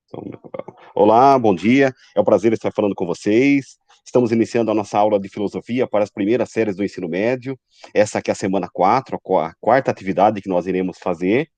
Então, olá, bom dia. É um prazer estar falando com vocês. Estamos iniciando a nossa aula de filosofia para as primeiras séries do ensino médio. Essa aqui é a semana 4, a quarta atividade que nós iremos fazer.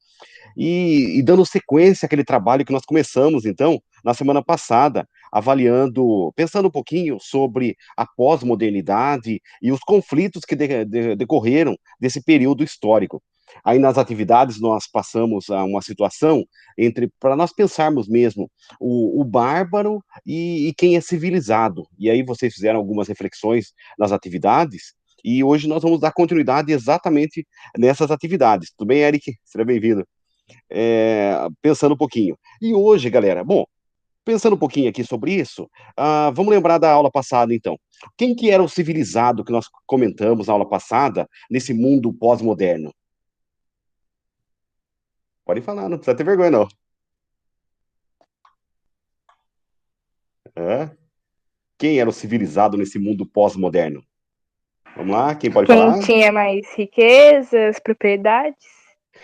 E dando sequência àquele trabalho que nós começamos, então, na semana passada, avaliando, pensando um pouquinho sobre a pós-modernidade e os conflitos que decorreram desse período histórico. Aí nas atividades nós passamos a uma situação entre, para nós pensarmos mesmo, o bárbaro e quem é civilizado. E aí vocês fizeram algumas reflexões nas atividades, e hoje nós vamos dar continuidade exatamente nessas atividades. Tudo bem, Eric? Seja bem-vindo. Pensando um pouquinho. E hoje, galera, bom, pensando um pouquinho aqui sobre isso, vamos lembrar da aula passada, então. Quem que era o civilizado que nós comentamos na aula passada, nesse mundo pós-moderno? Pode falar, não precisa ter vergonha, não. Hã? Quem era o civilizado nesse mundo pós-moderno? Vamos lá, quem pode Quem falar? tinha mais riquezas, propriedades?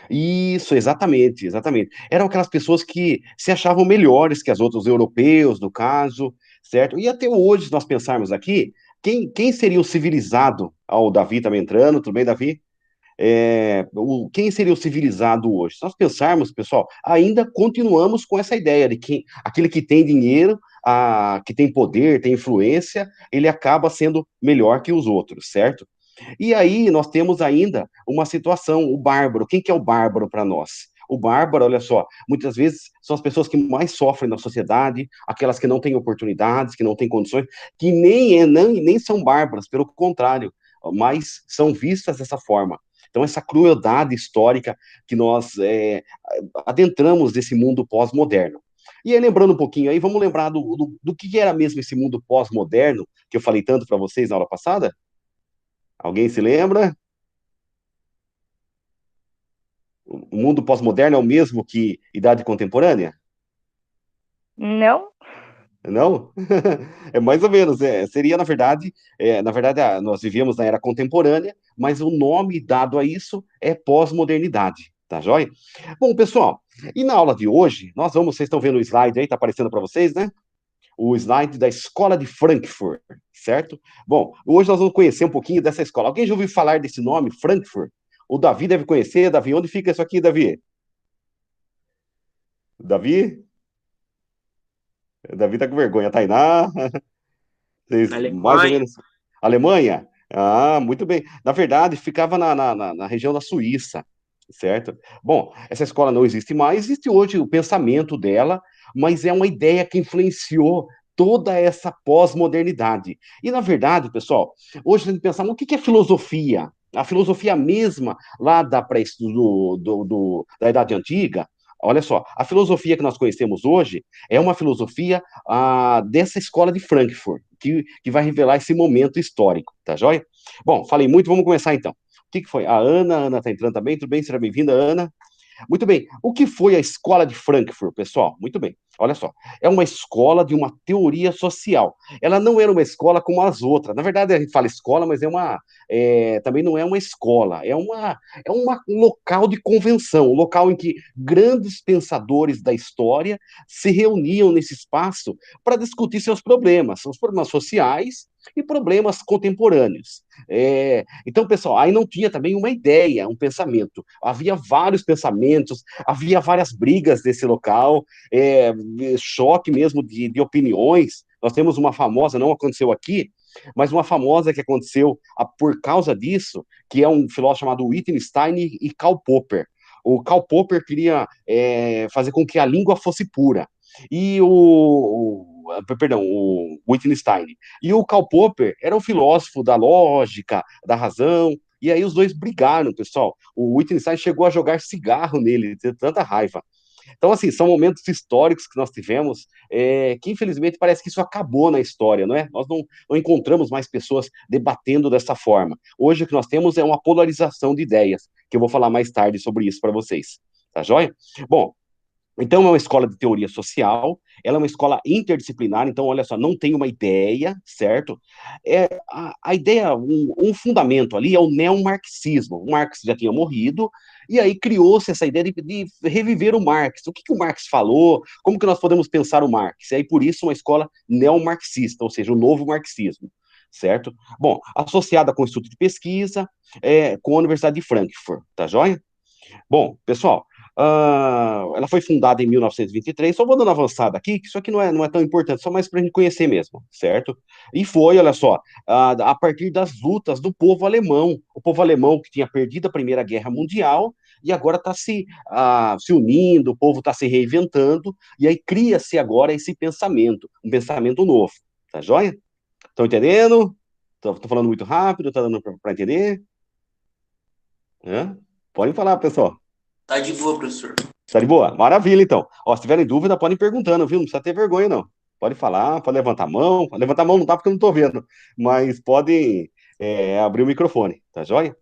Isso, exatamente, exatamente. Eram aquelas pessoas que se achavam melhores que as outras, os europeus, no caso, certo? E até hoje, se nós pensarmos aqui, quem seria o civilizado? O Davi também entrando, tudo bem, Davi? Quem seria o civilizado hoje? Se nós pensarmos, pessoal, ainda continuamos com essa ideia de que aquele que tem dinheiro, que tem poder, tem influência, ele acaba sendo melhor que os outros, certo? E aí nós temos ainda uma situação, o bárbaro. Quem que é o bárbaro para nós? O bárbaro, olha só, muitas vezes são as pessoas que mais sofrem na sociedade, aquelas que não têm oportunidades, que não têm condições, que nem são bárbaras, pelo contrário, mas são vistas dessa forma. Então, essa crueldade histórica que nós adentramos desse mundo pós-moderno. E aí, lembrando um pouquinho aí, vamos lembrar do que era mesmo esse mundo pós-moderno, que eu falei tanto para vocês na aula passada? Alguém se lembra? O mundo pós-moderno é o mesmo que idade contemporânea? Não? Não? É mais ou menos, seria, na verdade, nós vivíamos na era contemporânea, mas o nome dado a isso é pós-modernidade, tá joia? Bom, pessoal, e na aula de hoje, vocês estão vendo o slide aí, tá aparecendo para vocês, né? O slide da Escola de Frankfurt, certo? Bom, hoje nós vamos conhecer um pouquinho dessa escola. Alguém já ouviu falar desse nome, Frankfurt? O Davi deve conhecer. Davi, onde fica isso aqui, Davi? Davi? Davi tá com vergonha. Tainá? Vocês, mais ou Alemanha. menos. Alemanha? Ah, muito bem. Na verdade, ficava na região da Suíça, certo? Bom, essa escola não existe mais, existe hoje o pensamento dela, mas é uma ideia que influenciou toda essa pós-modernidade. E, na verdade, pessoal, hoje a gente pensa, o que é filosofia? A filosofia mesma, lá da Idade Antiga, olha só, a filosofia que nós conhecemos hoje é uma filosofia dessa escola de Frankfurt, que vai revelar esse momento histórico, tá joia? Bom, falei muito, vamos começar então. O que foi? A Ana está entrando também, tudo bem? Seja bem-vinda, Ana. Muito bem. O que foi a escola de Frankfurt, pessoal? Muito bem. Olha só. É uma escola de uma teoria social. Ela não era uma escola como as outras. Na verdade, a gente fala escola, mas também não é uma escola. Um local de convenção, um local em que grandes pensadores da história se reuniam nesse espaço para discutir seus problemas sociais e problemas contemporâneos. Então, pessoal, aí não tinha também uma ideia, um pensamento. Havia vários pensamentos, havia várias brigas nesse local, choque mesmo de opiniões. Nós temos uma famosa, não aconteceu aqui, mas uma famosa que aconteceu por causa disso, que é um filósofo chamado Wittgenstein e Karl Popper. O Karl Popper queria fazer com que a língua fosse pura. E o Wittgenstein. E o Karl Popper era um filósofo da lógica, da razão, e aí os dois brigaram, pessoal. O Wittgenstein chegou a jogar cigarro nele, de tanta raiva. Então, assim, são momentos históricos que nós tivemos, que infelizmente parece que isso acabou na história, não é? Nós não encontramos mais pessoas debatendo dessa forma. Hoje o que nós temos é uma polarização de ideias, que eu vou falar mais tarde sobre isso para vocês. Tá joia? Bom, então, é uma escola de teoria social, ela é uma escola interdisciplinar, então, olha só, não tem uma ideia, certo? A ideia, um fundamento ali é o neomarxismo. O Marx já tinha morrido, E aí criou-se essa ideia de reviver o Marx. O que o Marx falou? Como que nós podemos pensar o Marx? E aí, por isso, uma escola neomarxista, ou seja, o novo marxismo, certo? Bom, associada com o Instituto de Pesquisa, com a Universidade de Frankfurt, tá joia? Bom, pessoal, ela foi fundada em 1923, só vou dando avançada aqui, que isso aqui não é tão importante, só mais para a gente conhecer mesmo, certo? E foi, olha só, a partir das lutas do povo alemão, o povo alemão que tinha perdido a Primeira Guerra Mundial e agora está se unindo, o povo está se reinventando, e aí cria-se agora esse pensamento, um pensamento novo, tá joia? Estão entendendo? Estou falando muito rápido, tá dando para entender? Hã? Podem falar, pessoal. Tá de boa, professor. Tá de boa? Maravilha, então. Ó, se tiverem dúvida, podem ir perguntando, viu? Não precisa ter vergonha, não. Pode falar, pode levantar a mão. Levantar a mão não tá porque eu não tô vendo, mas podem abrir o microfone, tá joia?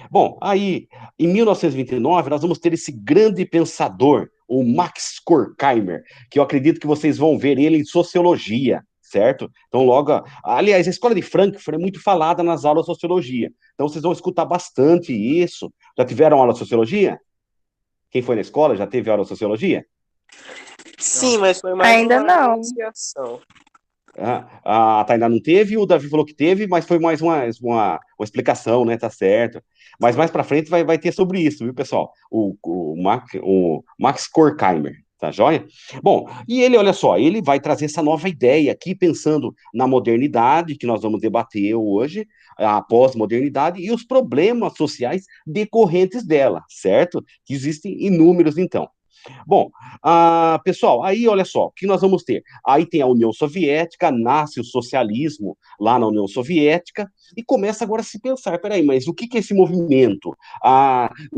Bom, aí, em 1929, nós vamos ter esse grande pensador, o Max Horkheimer, que eu acredito que vocês vão ver ele em sociologia, certo? Então, logo. Aliás, a escola de Frankfurt é muito falada nas aulas de sociologia. Então, vocês vão escutar bastante isso. Já tiveram aula de sociologia? Quem foi na escola já teve aula de sociologia? Sim, mas foi mais Ainda uma não. iniciação. A Tainá não teve, o Davi falou que teve, mas foi mais uma explicação, né? Tá certo. Mas mais para frente vai ter sobre isso, viu, pessoal? O Max Horkheimer, tá joia? Bom, e ele, olha só, ele vai trazer essa nova ideia aqui, pensando na modernidade, que nós vamos debater hoje, a pós-modernidade, e os problemas sociais decorrentes dela, certo? Que existem inúmeros, então. Bom, pessoal, aí olha só, o que nós vamos ter? Aí tem a União Soviética, nasce o socialismo lá na União Soviética, e começa agora a se pensar, peraí, mas o que é esse movimento?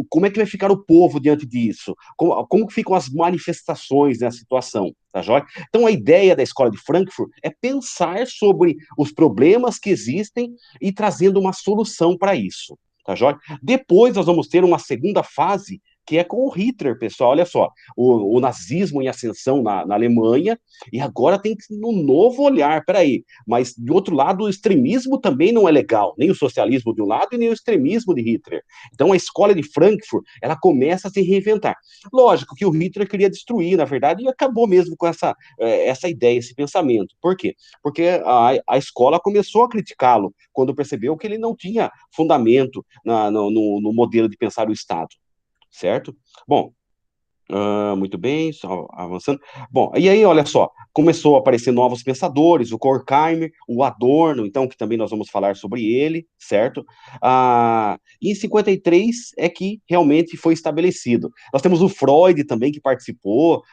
Como é que vai ficar o povo diante disso? Como que ficam as manifestações nessa situação? Tá joia? Então a ideia da Escola de Frankfurt é pensar sobre os problemas que existem e trazendo uma solução para isso. Tá joia? Depois nós vamos ter uma segunda fase que é com o Hitler, pessoal. Olha só, o nazismo em ascensão na Alemanha, e agora tem um novo olhar. Peraí, mas de outro lado, o extremismo também não é legal, nem o socialismo de um lado e nem o extremismo de Hitler. Então a escola de Frankfurt, ela começa a se reinventar. Lógico que o Hitler queria destruir, na verdade, e acabou mesmo com essa ideia, esse pensamento. Por quê? Porque a escola começou a criticá-lo quando percebeu que ele não tinha fundamento no modelo de pensar o Estado, certo? Bom, muito bem, só avançando. Bom, e aí, olha só, começou a aparecer novos pensadores, o Horkheimer, o Adorno, então, que também nós vamos falar sobre ele, certo? E em 53 é que realmente foi estabelecido. Nós temos o Freud também, que participou,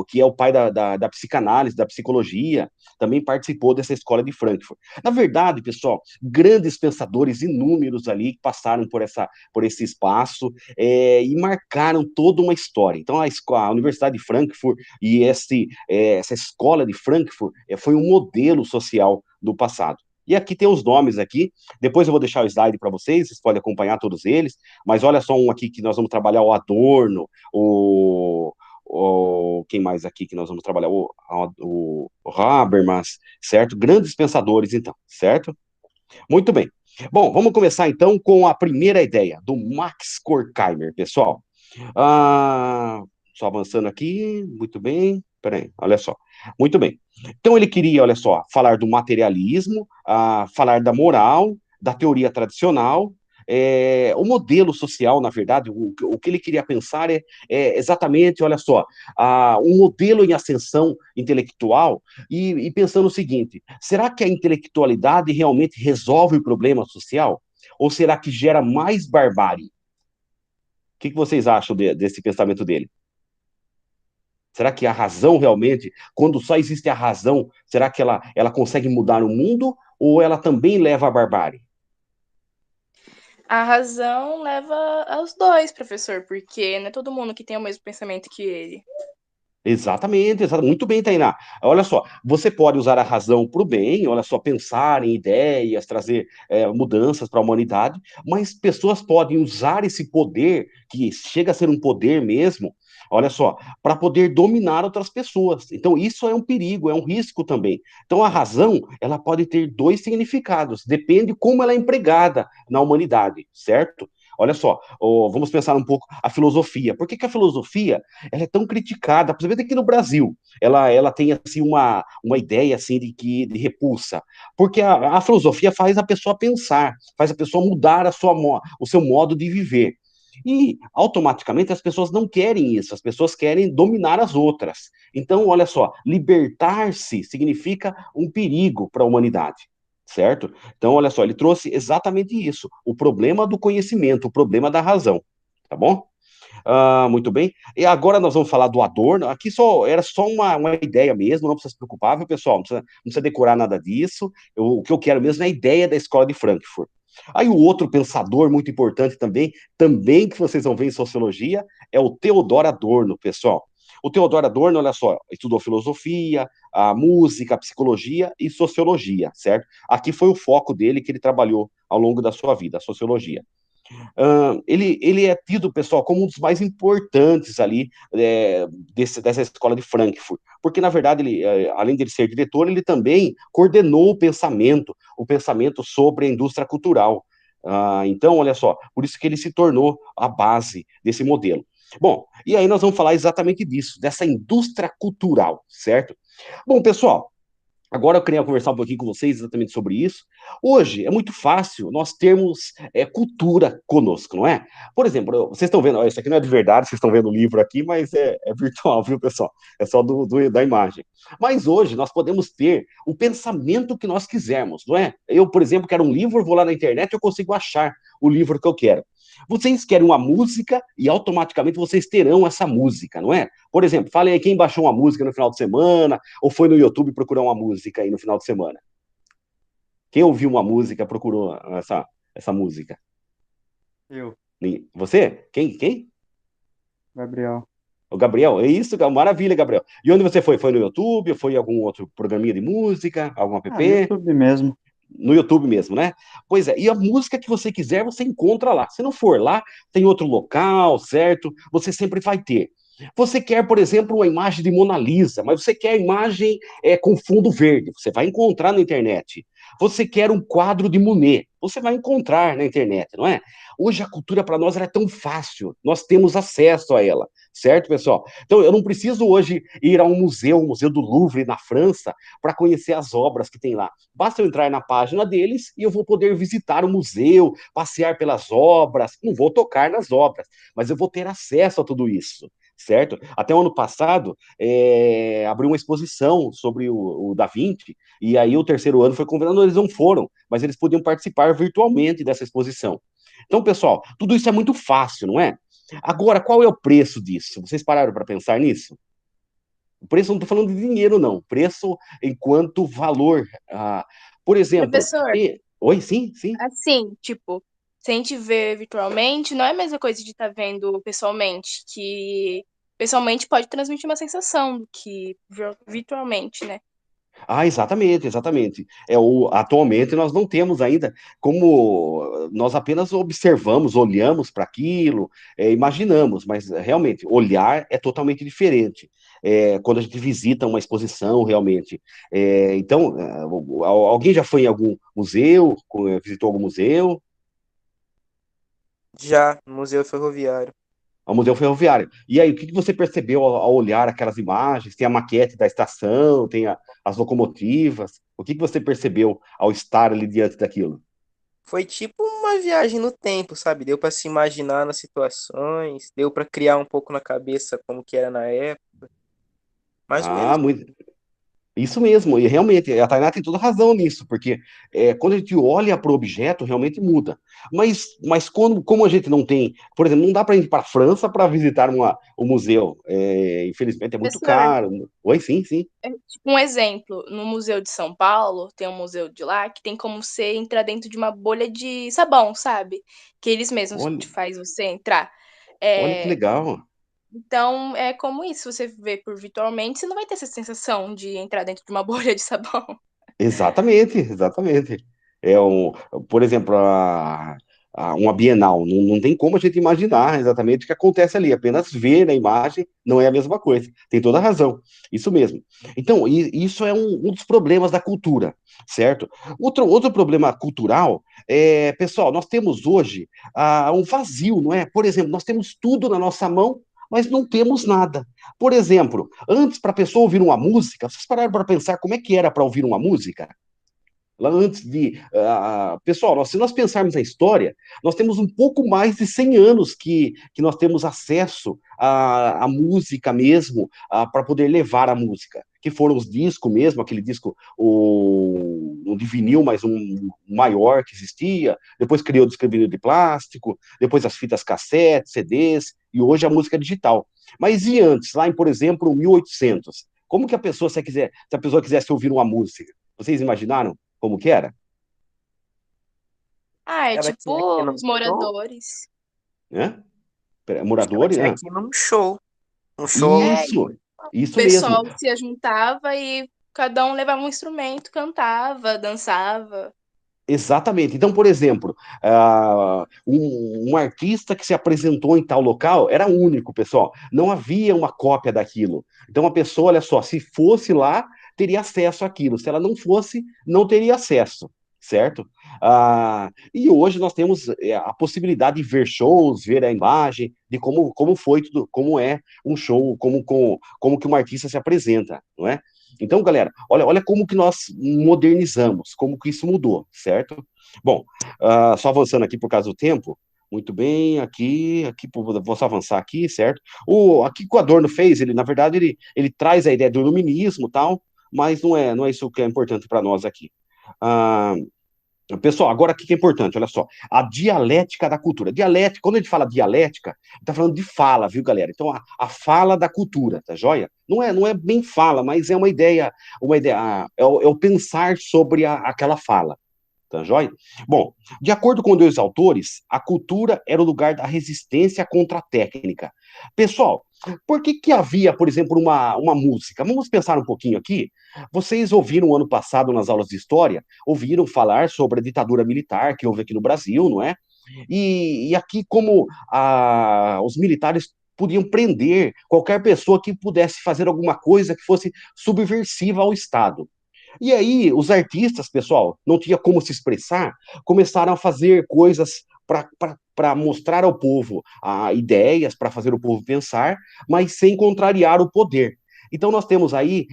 que é o pai da psicanálise, da psicologia, também participou dessa escola de Frankfurt. Na verdade, pessoal, grandes pensadores inúmeros ali que passaram por esse espaço e marcaram toda uma história. Então, a Universidade de Frankfurt e essa escola de Frankfurt foi um modelo social do passado. E aqui tem os nomes aqui, depois eu vou deixar o slide para vocês podem acompanhar todos eles, mas olha só um aqui que nós vamos trabalhar, o Adorno, quem mais aqui que nós vamos trabalhar? O Habermas, certo? Grandes pensadores, então, certo? Muito bem. Bom, vamos começar então com a primeira ideia, do Max Horkheimer, pessoal. Só avançando aqui, muito bem. Peraí, olha só. Muito bem. Então ele queria, olha só, falar do materialismo, falar da moral, da teoria tradicional, o modelo social, na verdade, o que ele queria pensar é exatamente, olha só, um modelo em ascensão intelectual e pensando o seguinte: será que a intelectualidade realmente resolve o problema social? Ou será que gera mais barbárie? O que vocês acham desse pensamento dele? Será que a razão realmente, quando só existe a razão, será que ela consegue mudar o mundo ou ela também leva à barbárie? A razão leva aos dois, professor, porque não é todo mundo que tem o mesmo pensamento que ele. Exatamente, muito bem, Tainá. Olha só, você pode usar a razão para o bem, olha só, pensar em ideias, trazer mudanças para a humanidade, mas pessoas podem usar esse poder, que chega a ser um poder mesmo, olha só, para poder dominar outras pessoas. Então, isso é um perigo, é um risco também. Então, a razão, ela pode ter dois significados, depende como ela é empregada na humanidade, certo? olha só, vamos pensar um pouco a filosofia. Por que que a filosofia ela é tão criticada, principalmente aqui no Brasil? Ela tem assim uma ideia assim de repulsa, porque a filosofia faz a pessoa pensar, faz a pessoa mudar o seu modo de viver. E automaticamente as pessoas não querem isso, as pessoas querem dominar as outras. Então, olha só, libertar-se significa um perigo para a humanidade, certo? Então, olha só, ele trouxe exatamente isso, o problema do conhecimento, o problema da razão, tá bom? Muito bem. E agora nós vamos falar do Adorno. Aqui era só uma ideia mesmo, não precisa se preocupar, viu, pessoal? Não precisa decorar nada disso. O que eu quero mesmo é a ideia da escola de Frankfurt. Aí o outro pensador muito importante também que vocês vão ver em sociologia, é o Theodor Adorno, pessoal. O Theodor Adorno, olha só, estudou filosofia, a música, a psicologia e sociologia, certo? Aqui foi o foco dele que ele trabalhou ao longo da sua vida, a sociologia. Ele é tido, pessoal, como um dos mais importantes ali dessa escola de Frankfurt, porque, na verdade, além de ele ser diretor, ele também coordenou o pensamento sobre a indústria cultural. Então, olha só, por isso que ele se tornou a base desse modelo. Bom, e aí nós vamos falar exatamente disso, dessa indústria cultural, certo? Bom, pessoal, agora eu queria conversar um pouquinho com vocês exatamente sobre isso. Hoje é muito fácil nós termos cultura conosco, não é? Por exemplo, vocês estão vendo, isso aqui não é de verdade, vocês estão vendo o livro aqui, mas é virtual, viu, pessoal? É só da imagem. Mas hoje nós podemos ter o pensamento que nós quisermos, não é? Eu, por exemplo, quero um livro, vou lá na internet e eu consigo achar o livro que eu quero. Vocês querem uma música e automaticamente vocês terão essa música, não é? Por exemplo, falem aí quem baixou uma música no final de semana, ou foi no YouTube procurar uma música aí no final de semana. Quem ouviu uma música procurou essa música? Eu, Você? Quem? Gabriel. O Gabriel? É isso, maravilha, Gabriel. E onde você foi? Foi no YouTube? Foi em algum outro programinha de música? Algum app? No YouTube mesmo. No YouTube mesmo, né? Pois é, e a música que você quiser, você encontra lá. Se não for lá, tem outro local, certo? Você sempre vai ter. Você quer, por exemplo, uma imagem de Mona Lisa, mas você quer a imagem com fundo verde, você vai encontrar na internet. Você quer um quadro de Monet, você vai encontrar na internet, não é? Hoje a cultura para nós é tão fácil, nós temos acesso a ela, certo, pessoal? Então eu não preciso hoje ir a um museu, o Museu do Louvre na França, para conhecer as obras que tem lá. Basta eu entrar na página deles e eu vou poder visitar o museu, passear pelas obras, não vou tocar nas obras, mas eu vou ter acesso a tudo isso, certo? Até o ano passado, abriu uma exposição sobre o Da Vinci, e aí o terceiro ano foi convidado, eles não foram, mas eles podiam participar virtualmente dessa exposição. Então, pessoal, tudo isso é muito fácil, não é? Agora, qual é o preço disso? Vocês pararam para pensar nisso? O preço, não estou falando de dinheiro, não. Preço enquanto valor. Por exemplo, Professor, oi, sim, sim. assim, tipo, se a gente vê virtualmente, não é a mesma coisa de estar vendo pessoalmente, que pessoalmente pode transmitir uma sensação do que virtualmente, né? Exatamente, exatamente. Atualmente nós não temos ainda como nós apenas observamos, olhamos para aquilo, imaginamos, mas realmente olhar é totalmente diferente. Quando a gente visita uma exposição, realmente. Então, alguém já foi em algum museu, visitou algum museu? Já, no Museu Ferroviário. Ao Museu Ferroviário. E aí, o que você percebeu ao olhar aquelas imagens? Tem a maquete da estação, tem as locomotivas. O que você percebeu ao estar ali diante daquilo? Foi tipo uma viagem no tempo, sabe? Deu pra se imaginar nas situações, deu pra criar um pouco na cabeça como que era na época. Mais ou menos. Muito. Isso mesmo, e realmente, a Tainá tem toda razão nisso, porque quando a gente olha para o objeto, realmente muda. Mas como a gente não tem, por exemplo, não dá para ir para a França para visitar o museu. Infelizmente é muito Professor, caro. Oi, sim, sim. tipo, um exemplo, no Museu de São Paulo, tem um museu de lá que tem como você entrar dentro de uma bolha de sabão, sabe? Que eles mesmos Olha, te faz você entrar. olha que É, legal. então, é como isso, você vê por virtualmente, você não vai ter essa sensação de entrar dentro de uma bolha de sabão. Exatamente, exatamente. É um, por exemplo, uma Bienal. Não tem como a gente imaginar exatamente o que acontece ali. Apenas ver na imagem não é a mesma coisa. Tem toda a razão. Isso mesmo. Então, isso é um dos problemas da cultura, certo? Outro problema cultural é, pessoal, nós temos hoje um vazio, não é? Por exemplo, nós temos tudo na nossa mão, mas não temos nada. Por exemplo, antes, para a pessoa ouvir uma música, vocês pararam para pensar como é que era para ouvir uma música? Lá antes de. Pessoal, se nós pensarmos na história, nós temos um pouco mais de 100 anos que nós temos acesso à música mesmo, para poder levar a música. Que foram os discos mesmo, aquele disco, um de vinil, mas um maior que existia. Depois criou o disco de vinil de plástico, depois as fitas cassete, CDs, e hoje a música digital. Mas e antes, lá em, por exemplo, 1800? Como que a pessoa, se a pessoa quisesse ouvir uma música? Vocês imaginaram? Como que era? Ah, é Ela tinha que ir tipo num os show. moradores. Né? Acho que ela Moradores? tinha Ah, que ir num show. Um show ao É, vivo. isso, o isso mesmo. pessoal se juntava e cada um levava um instrumento, cantava, dançava. Exatamente. Então, por exemplo, um artista que se apresentou em tal local era único, pessoal. Não havia uma cópia daquilo. Então, a pessoa, olha só, se fosse lá, teria acesso àquilo. Se ela não fosse, não teria acesso, certo? E hoje nós temos a possibilidade de ver shows, ver a imagem de como foi tudo, como é um show, como que um artista se apresenta, não é? Então, galera, olha como que nós modernizamos, como que isso mudou, certo? Bom, só avançando aqui por causa do tempo, muito bem, vou só avançar aqui, certo? Aqui que o Adorno fez, ele, na verdade, ele traz a ideia do iluminismo e tal, mas não é isso que é importante para nós aqui. Ah, Pessoal, agora o que é importante? Olha só, a dialética da cultura. Dialética, quando a gente fala dialética, está falando de fala, viu, galera? Então, a fala da cultura, tá joia? Não é bem fala, mas é uma ideia, é o pensar sobre aquela fala. Tá joia? Bom, de acordo com dois autores, a cultura era o lugar da resistência contra a técnica. Pessoal, por que havia, por exemplo, uma música? Vamos pensar um pouquinho aqui. Vocês ouviram ano passado nas aulas de história, ouviram falar sobre a ditadura militar que houve aqui no Brasil, não é? E aqui, como os militares podiam prender qualquer pessoa que pudesse fazer alguma coisa que fosse subversiva ao Estado. E aí, os artistas, pessoal, não tinha como se expressar, começaram a fazer coisas para mostrar ao povo ideias, para fazer o povo pensar, mas sem contrariar o poder. Então, nós temos aí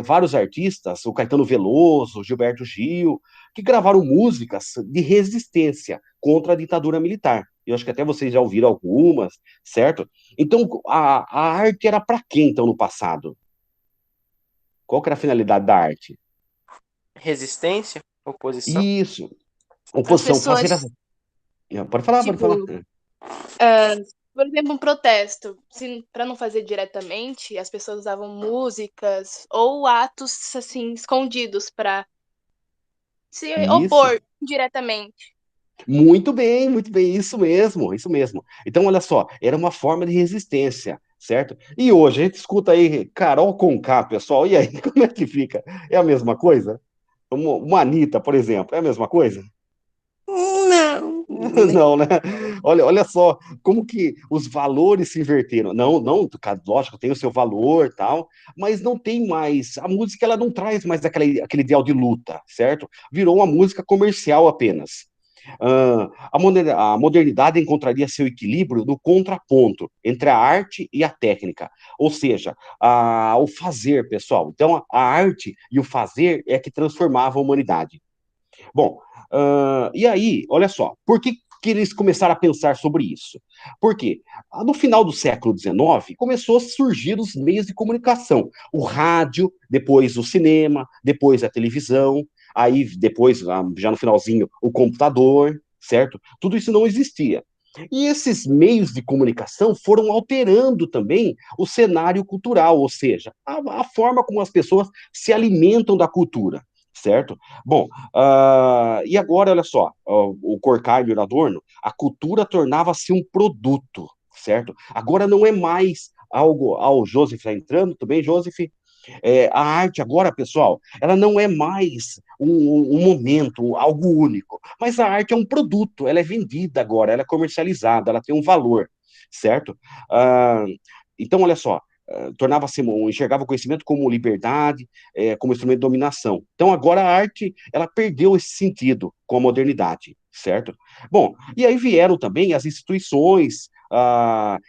vários artistas, o Caetano Veloso, o Gilberto Gil, que gravaram músicas de resistência contra a ditadura militar. Eu acho que até vocês já ouviram algumas, certo? Então, a arte era para quem, então, no passado? Qual que era a finalidade da arte? Resistência, oposição. Isso. As Oposição, fazer as. pessoas, Pode falar, pode falar. tipo, ah, por exemplo, um protesto. Para não fazer diretamente, as pessoas usavam músicas ou atos assim escondidos para se Isso. opor diretamente. Muito bem, isso mesmo, isso mesmo. Então, olha só, era uma forma de resistência, certo? E hoje a gente escuta aí Carol Conká, pessoal, e aí, como é que fica? É a mesma coisa? Uma Anitta, por exemplo, é a mesma coisa? Não, nem Não, né? Olha só como que os valores se inverteram. Não, lógico, tem o seu valor, tal, mas não tem mais. A música ela não traz mais aquele ideal de luta, certo? Virou uma música comercial apenas. A modernidade encontraria seu equilíbrio no contraponto entre a arte e a técnica, ou seja, o fazer, pessoal. Então, a arte e o fazer é que transformavam a humanidade. Bom, e aí, olha só, por que eles começaram a pensar sobre isso? Porque no final do século XIX começou a surgir os meios de comunicação, o rádio, depois o cinema, depois a televisão, aí depois, já no finalzinho, o computador, certo? Tudo isso não existia. E esses meios de comunicação foram alterando também o cenário cultural, ou seja, a forma como as pessoas se alimentam da cultura, certo? Bom, e agora, olha só, o Horkheimer e o Adorno, a cultura tornava-se um produto, certo? Agora não é mais algo. O Joseph está entrando, tudo bem, Joseph? A arte agora, pessoal, ela não é mais um momento, algo único, mas a arte é um produto, ela é vendida agora, ela é comercializada, ela tem um valor, certo? Ah, então, olha só, tornava-se, enxergava o conhecimento como liberdade, como instrumento de dominação. Então, agora a arte, ela perdeu esse sentido com a modernidade, certo? Bom, e aí vieram também as instituições,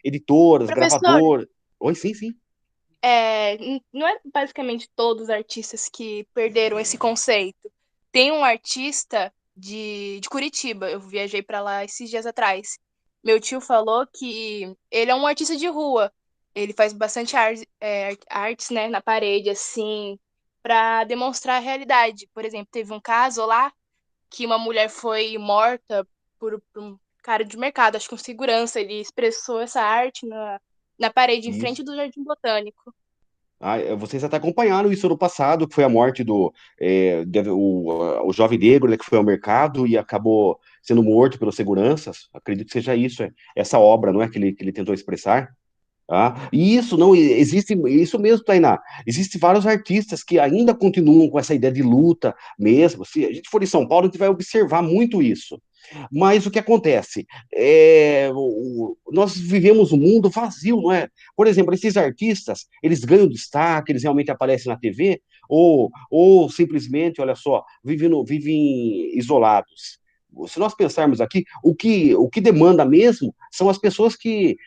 editoras, Professor, gravadoras. Oi, sim, sim. não é basicamente todos os artistas que perderam esse conceito. Tem um artista de Curitiba, eu viajei para lá esses dias atrás. Meu tio falou que ele é um artista de rua. Ele faz bastante artes, né, na parede, assim, para demonstrar a realidade. Por exemplo, teve um caso lá que uma mulher foi morta por um cara de mercado, acho que um segurança. Ele expressou essa arte na parede, em Isso. frente do Jardim Botânico. Vocês até acompanharam isso no passado, que foi a morte o jovem negro, né, que foi ao mercado e acabou sendo morto pelos seguranças. Acredito que seja isso, essa obra, não é, que ele tentou expressar. Tá? E isso não existe, isso mesmo, Tainá. Existem vários artistas que ainda continuam com essa ideia de luta mesmo. Se a gente for em São Paulo, a gente vai observar muito isso. Mas o que acontece? Nós vivemos um mundo vazio, não é? Por exemplo, esses artistas, eles ganham destaque, eles realmente aparecem na TV, ou simplesmente, olha só, vivem isolados. Se nós pensarmos aqui, o que demanda mesmo são as pessoas que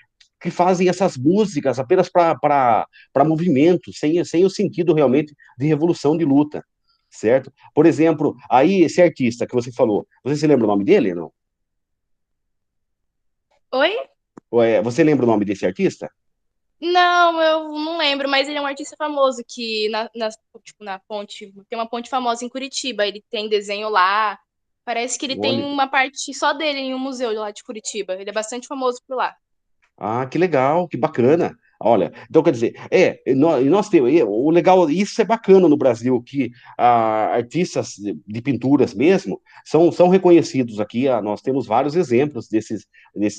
fazem essas músicas apenas para movimento, sem o sentido realmente de revolução, de luta, certo? Por exemplo, aí esse artista que você falou, você se lembra o nome dele, não? Oi? Você lembra o nome desse artista? Não, eu não lembro, mas ele é um artista famoso que tipo, na ponte, tem uma ponte famosa em Curitiba, ele tem desenho lá. Parece que ele tem Olha, uma parte só dele em um museu lá de Curitiba. Ele é bastante famoso por lá. que legal, que bacana. Olha, então quer dizer, nós temos, o legal, isso é bacana no Brasil, que artistas de pinturas mesmo são reconhecidos aqui, nós temos vários exemplos desses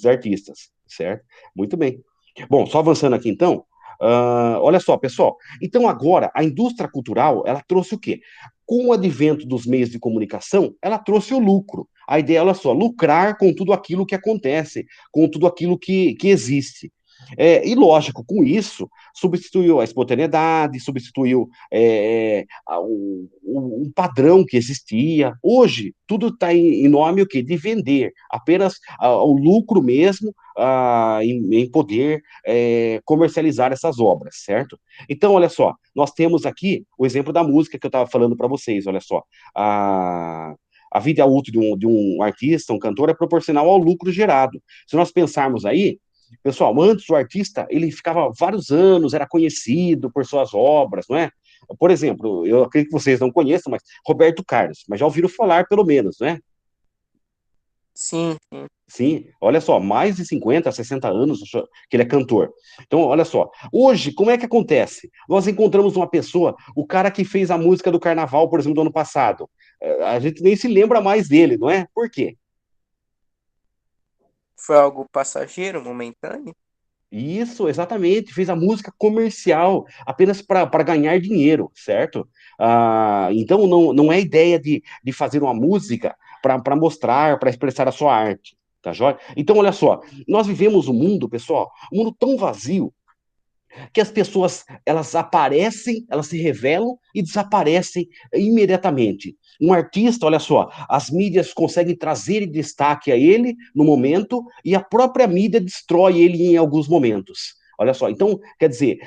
artistas, certo? Muito bem. Bom, só avançando aqui então, olha só, pessoal, então agora a indústria cultural, ela trouxe o quê? Com o advento dos meios de comunicação, ela trouxe o lucro. A ideia, olha só, lucrar com tudo aquilo que acontece, com tudo aquilo que existe. E lógico, com isso, substituiu a espontaneidade, substituiu um padrão que existia. Hoje, tudo está em nome o quê? De vender, apenas o lucro mesmo, em poder comercializar essas obras, certo? Então, olha só, nós temos aqui o exemplo da música que eu estava falando para vocês, olha só. A vida útil de um artista, um cantor, é proporcional ao lucro gerado. Se nós pensarmos aí, pessoal, antes o artista, ele ficava vários anos, era conhecido por suas obras, não é? Por exemplo, eu acredito que vocês não conheçam, mas Roberto Carlos, mas já ouviram falar pelo menos, não é? Sim, sim. Sim, olha só, mais de 50, 60 anos que ele é cantor. Então, olha só, hoje, como é que acontece? Nós encontramos uma pessoa, o cara que fez a música do Carnaval, por exemplo, do ano passado. A gente nem se lembra mais dele, não é? Por quê? Foi algo passageiro, momentâneo? Isso, exatamente. Fez a música comercial apenas para ganhar dinheiro, certo? Então, não é ideia de fazer uma música para mostrar, para expressar a sua arte, tá joia? Então, olha só, nós vivemos um mundo, pessoal, um mundo tão vazio que as pessoas elas aparecem, elas se revelam e desaparecem imediatamente. Um artista, olha só, as mídias conseguem trazer em destaque a ele no momento e a própria mídia destrói ele em alguns momentos. Olha só, então, quer dizer,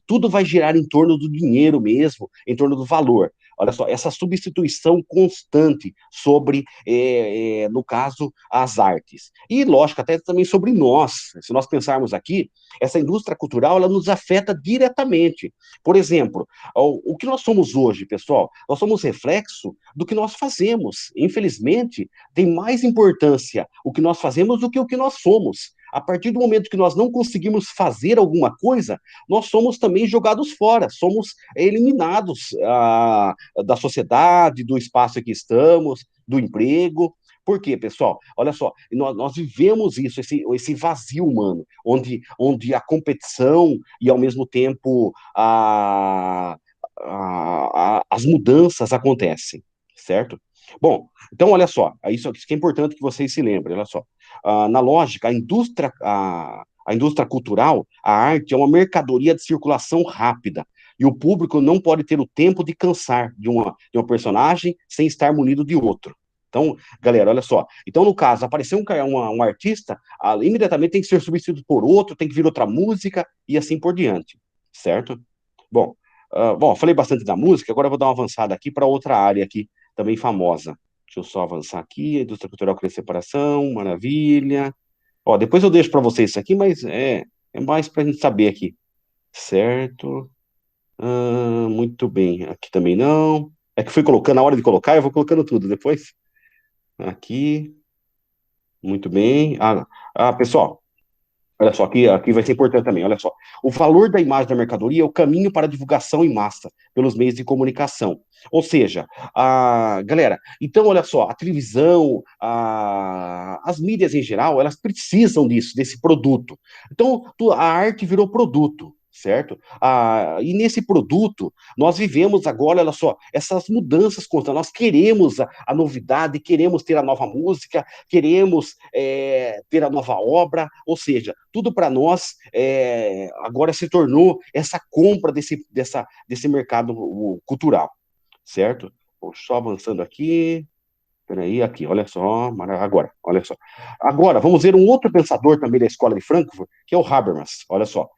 tudo vai girar em torno do dinheiro mesmo, em torno do valor. Olha só, essa substituição constante sobre, no caso, as artes. E, lógico, até também sobre nós. Se nós pensarmos aqui, essa indústria cultural, ela nos afeta diretamente. Por exemplo, o que nós somos hoje, pessoal? Nós somos reflexo do que nós fazemos. Infelizmente, tem mais importância o que nós fazemos do que o que nós somos. A partir do momento que nós não conseguimos fazer alguma coisa, nós somos também jogados fora, somos eliminados da sociedade, do espaço em que estamos, do emprego. Por quê, pessoal? Olha só, nós vivemos isso, esse vazio humano, onde a competição e, ao mesmo tempo, as mudanças acontecem, certo? Bom, então, olha só, isso que é importante que vocês se lembrem, olha só. Na lógica, a indústria cultural, a arte, é uma mercadoria de circulação rápida, e o público não pode ter o tempo de cansar de uma personagem sem estar munido de outro. Então, galera, olha só. Então, no caso, apareceu um artista, imediatamente tem que ser substituído por outro, tem que vir outra música e assim por diante, certo? Bom, falei bastante da música, agora eu vou dar uma avançada aqui para outra área aqui, também famosa. Deixa eu só avançar aqui, a indústria cultural cria separação, maravilha. Ó, depois eu deixo para vocês isso aqui, mas é mais para a gente saber aqui, certo? Muito bem, aqui também não. É que fui colocando, na hora de colocar, eu vou colocando tudo depois. Aqui, muito bem. Pessoal, olha só, aqui vai ser importante também, olha só. O valor da imagem da mercadoria é o caminho para a divulgação em massa pelos meios de comunicação. Ou seja, galera, então olha só, a televisão, as mídias em geral, elas precisam disso, desse produto. Então, a arte virou produto, certo? E nesse produto, nós vivemos agora, olha só, essas mudanças constantes. Nós queremos a novidade, queremos ter a nova música, queremos ter a nova obra, ou seja, tudo para nós agora se tornou essa compra desse mercado cultural, certo? Vou só avançando aqui. Peraí, aqui, olha só, agora, olha só. Agora, vamos ver um outro pensador também da escola de Frankfurt, que é o Habermas. Olha só,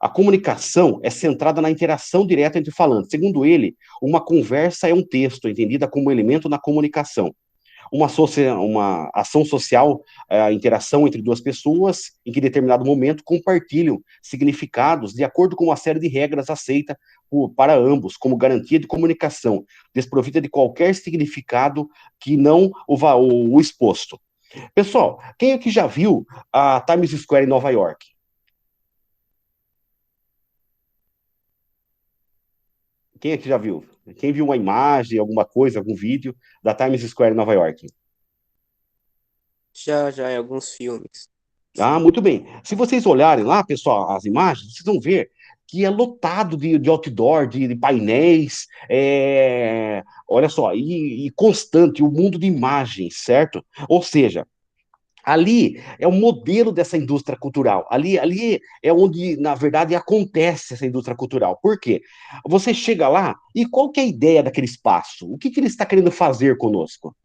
a comunicação é centrada na interação direta entre falantes. Segundo ele, uma conversa é um texto, entendida como elemento na comunicação. Uma ação social, a interação entre duas pessoas, em que em determinado momento compartilham significados de acordo com uma série de regras aceitas para ambos, como garantia de comunicação, desprovida de qualquer significado que não o exposto. Pessoal, quem aqui já viu a Times Square em Nova York? Quem aqui já viu? Quem viu uma imagem, alguma coisa, algum vídeo da Times Square em Nova York? Já em alguns filmes. Muito bem. Se vocês olharem lá, pessoal, as imagens, vocês vão ver que é lotado de outdoor, de painéis, olha só, e constante, o mundo de imagens, certo? Ou seja, ali é o modelo dessa indústria cultural. Ali é onde, na verdade, acontece essa indústria cultural. Por quê? Você chega lá e qual que é a ideia daquele espaço? O que ele está querendo fazer conosco?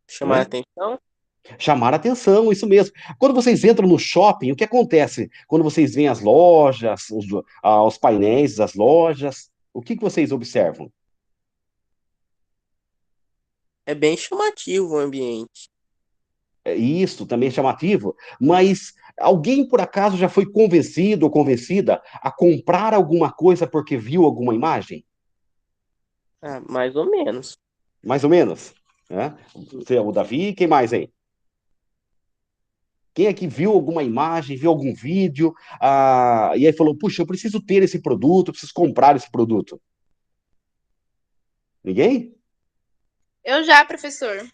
Chamar a Né? atenção? Chamar a atenção, isso mesmo. Quando vocês entram no shopping, o que acontece? Quando vocês veem as lojas, os painéis das lojas, o que vocês observam? É bem chamativo o ambiente. Isso também é chamativo, mas alguém por acaso já foi convencido ou convencida a comprar alguma coisa porque viu alguma imagem? Mais ou menos. Mais ou menos, né? O Davi, quem mais aí? Quem aqui viu alguma imagem, viu algum vídeo, e aí falou, puxa, eu preciso ter esse produto, eu preciso comprar esse produto? Ninguém? Eu já, professor.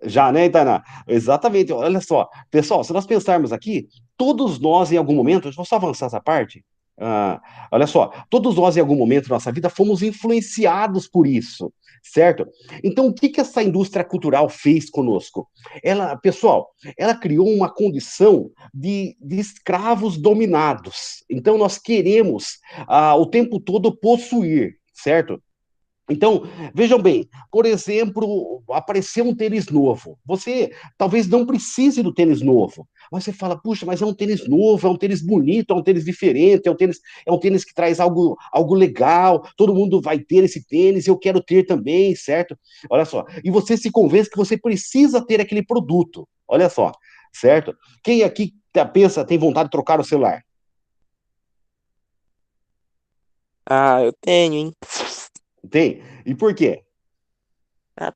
Já, né, Tainá? Exatamente. Olha só, pessoal, se nós pensarmos aqui, todos nós em algum momento, deixa eu só avançar essa parte. Ah, olha só, todos nós em algum momento da nossa vida fomos influenciados por isso, certo? Então, o que essa indústria cultural fez conosco? Pessoal, ela criou uma condição de escravos dominados. Então, nós queremos o tempo todo possuir, certo? Então, vejam bem, por exemplo, apareceu um tênis novo. Você talvez não precise do tênis novo, mas você fala, puxa, mas é um tênis novo, é um tênis bonito, é um tênis diferente, é um tênis que traz algo legal, todo mundo vai ter esse tênis, eu quero ter também, certo? Olha só, e você se convence que você precisa ter aquele produto, olha só, certo? Quem aqui pensa, tem vontade de trocar o celular? Eu tenho, hein? Tem? E por quê?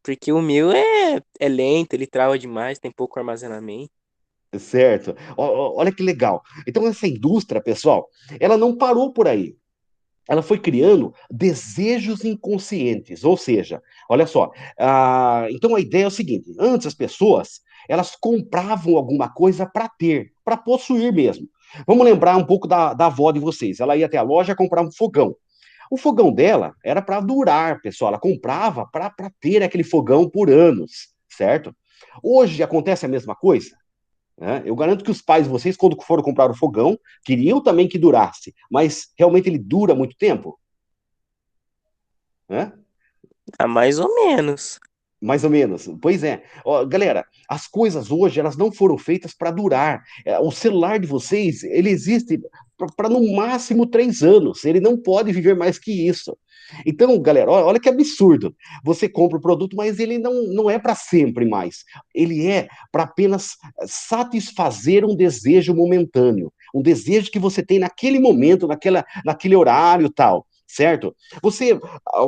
Porque o meu é lento, ele trava demais, tem pouco armazenamento. Certo. Olha que legal. Então, essa indústria, pessoal, ela não parou por aí. ela foi criando desejos inconscientes, ou seja, olha só, então a ideia é o seguinte, antes as pessoas, elas compravam alguma coisa para ter, para possuir mesmo. Vamos lembrar um pouco da avó de vocês, ela ia até a loja comprar um fogão. O fogão dela era para durar, pessoal, ela comprava para ter aquele fogão por anos, certo? Hoje acontece a mesma coisa, né? Eu garanto que os pais de vocês, quando foram comprar o fogão, queriam também que durasse, mas realmente ele dura muito tempo, né? Ah, mais ou menos. Mais ou menos. Pois é. Ó, galera, as coisas hoje, elas não foram feitas para durar. O celular de vocês, ele existe para no máximo 3 anos. Ele não pode viver mais que isso. Então, galera, olha que absurdo. Você compra o produto, mas ele não é para sempre mais. Ele é para apenas satisfazer um desejo momentâneo. Um desejo que você tem naquele momento, naquele horário tal. Certo? Você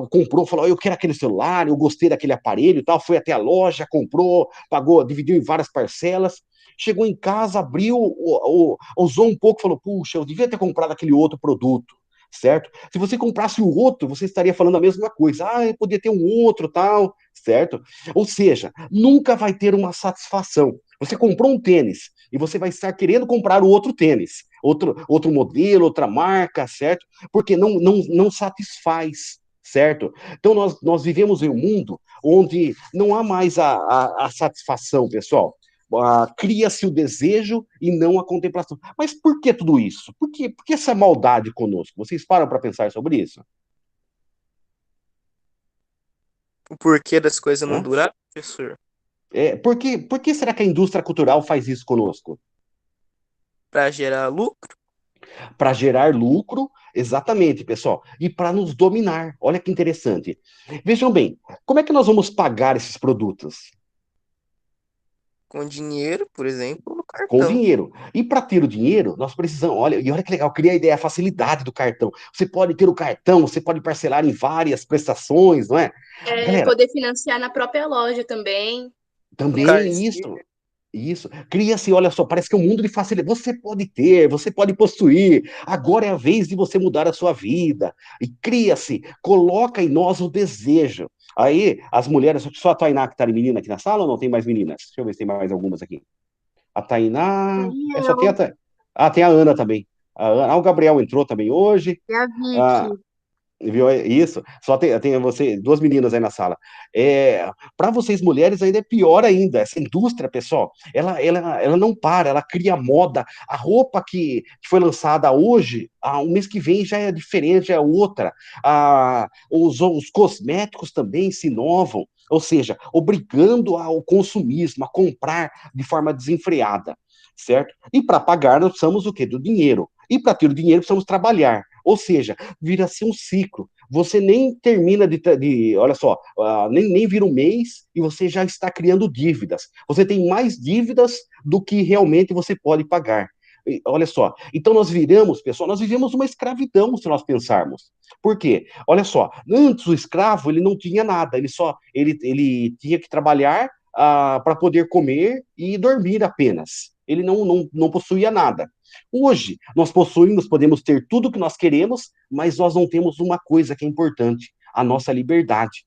comprou, falou, eu quero aquele celular, eu gostei daquele aparelho e tal, foi até a loja, comprou, pagou, dividiu em várias parcelas, chegou em casa, abriu, usou um pouco, falou, puxa, eu devia ter comprado aquele outro produto, certo? Se você comprasse o outro, você estaria falando a mesma coisa, eu podia ter um outro, tal, certo? Ou seja, nunca vai ter uma satisfação. Você comprou um tênis e você vai estar querendo comprar o outro tênis, outro modelo, outra marca, certo? Porque não satisfaz, certo? Então nós vivemos em um mundo onde não há mais a satisfação, pessoal. Cria-se o desejo e não a contemplação. Mas por que tudo isso? Por que essa maldade conosco? Vocês param para pensar sobre isso? O porquê das coisas não Hã? durar, professor? Por que será que a indústria cultural faz isso conosco? Para gerar lucro? Para gerar lucro, exatamente, pessoal, e para nos dominar. Olha que interessante. Vejam bem, como é que nós vamos pagar esses produtos? Com dinheiro, por exemplo, no Com cartão. dinheiro. E para ter o dinheiro, nós precisamos. Olha que legal, eu queria a ideia, a facilidade do cartão. Você pode ter o cartão, você pode parcelar em várias prestações, não é? Galera, Poder financiar na própria loja também, No né? também cartão. isso. Isso. Cria-se, olha só, parece que é um mundo de facilidade. Você pode ter, você pode possuir. Agora é a vez de você mudar a sua vida. E cria-se, coloca em nós o desejo. Aí, as mulheres, só a Tainá que tá de menina aqui na sala ou não tem mais meninas? Deixa eu ver se tem mais algumas aqui. A Tainá. Tem Só tem tem a Ana também. O Gabriel entrou também hoje. a Ah, Vicky. viu? Isso. Só tem você, duas meninas aí na sala. Para vocês mulheres ainda é pior ainda. Essa indústria, pessoal, ela não para, ela cria moda. A roupa que foi lançada hoje, o mês que vem já é diferente, já é outra. Os cosméticos também se inovam, ou seja, obrigando ao consumismo, a comprar de forma desenfreada, certo? E para pagar, nós precisamos o quê? Do dinheiro. E para ter o dinheiro, precisamos trabalhar. Ou seja, vira-se um ciclo. Você nem termina olha só, nem vira um mês e você já está criando dívidas. Você tem mais dívidas do que realmente você pode pagar. Olha só, então nós viramos, pessoal, nós vivemos uma escravidão, se nós pensarmos. Por quê? Olha só, antes o escravo, ele não tinha nada, ele tinha que trabalhar para poder comer e dormir apenas. Ele não possuía nada. Hoje, nós possuímos, podemos ter tudo o que nós queremos, mas nós não temos uma coisa que é importante, a nossa liberdade.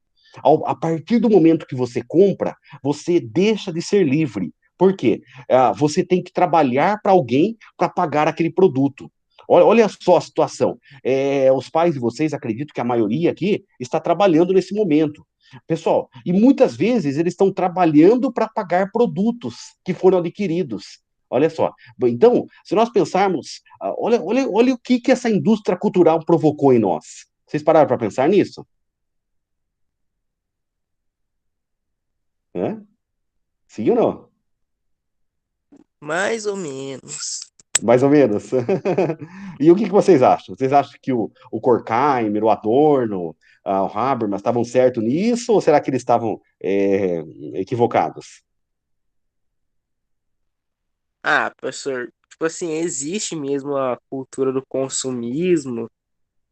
A partir do momento que você compra, você deixa de ser livre. Por quê? Você tem que trabalhar para alguém para pagar aquele produto. Olha só a situação. Os pais de vocês, acredito que a maioria aqui, está trabalhando nesse momento. Pessoal, e muitas vezes eles estão trabalhando para pagar produtos que foram adquiridos. Olha só. Então, se nós pensarmos, olha o que essa indústria cultural provocou em nós. Vocês pararam para pensar nisso? Hã? Sim ou não? Mais ou menos. Mais ou menos. E o que vocês acham? Vocês acham que o Horkheimer, o Adorno, o Habermas estavam certos nisso ou será que eles estavam equivocados? Ah, professor, tipo assim, existe mesmo a cultura do consumismo,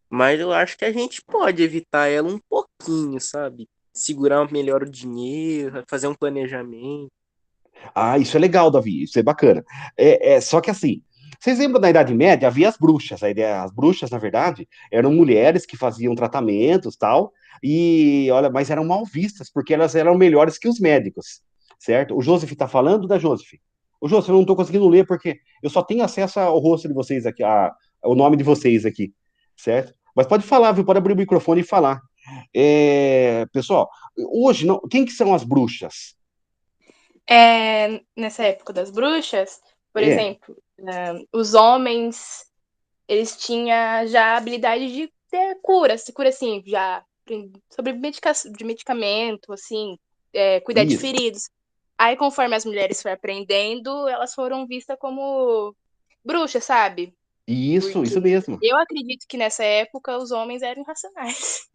mas eu acho que a gente pode evitar ela um pouquinho, sabe? Segurar melhor o dinheiro, fazer um planejamento. Isso é legal, Davi, isso é bacana. Só que assim, Vocês lembram da Idade Média? Havia as bruxas. As bruxas, na verdade, eram mulheres que faziam tratamentos tal, e olha, mas eram mal vistas, porque elas eram melhores que os médicos, certo? O Joseph está falando da Joseph. O Joseph, eu não estou conseguindo ler porque eu só tenho acesso ao rosto de vocês aqui, ao nome de vocês aqui, certo? Mas pode falar, viu? Pode abrir o microfone e falar. Pessoal, hoje, não, quem que são as bruxas? Nessa época das bruxas, por É, exemplo, os homens, eles tinham já a habilidade de ter cura assim, já sobre de medicamento, assim, cuidar de isso. feridos. Aí, conforme as mulheres foram aprendendo, elas foram vistas como bruxas, sabe? Isso Porque mesmo. eu acredito que nessa época os homens eram irracionais.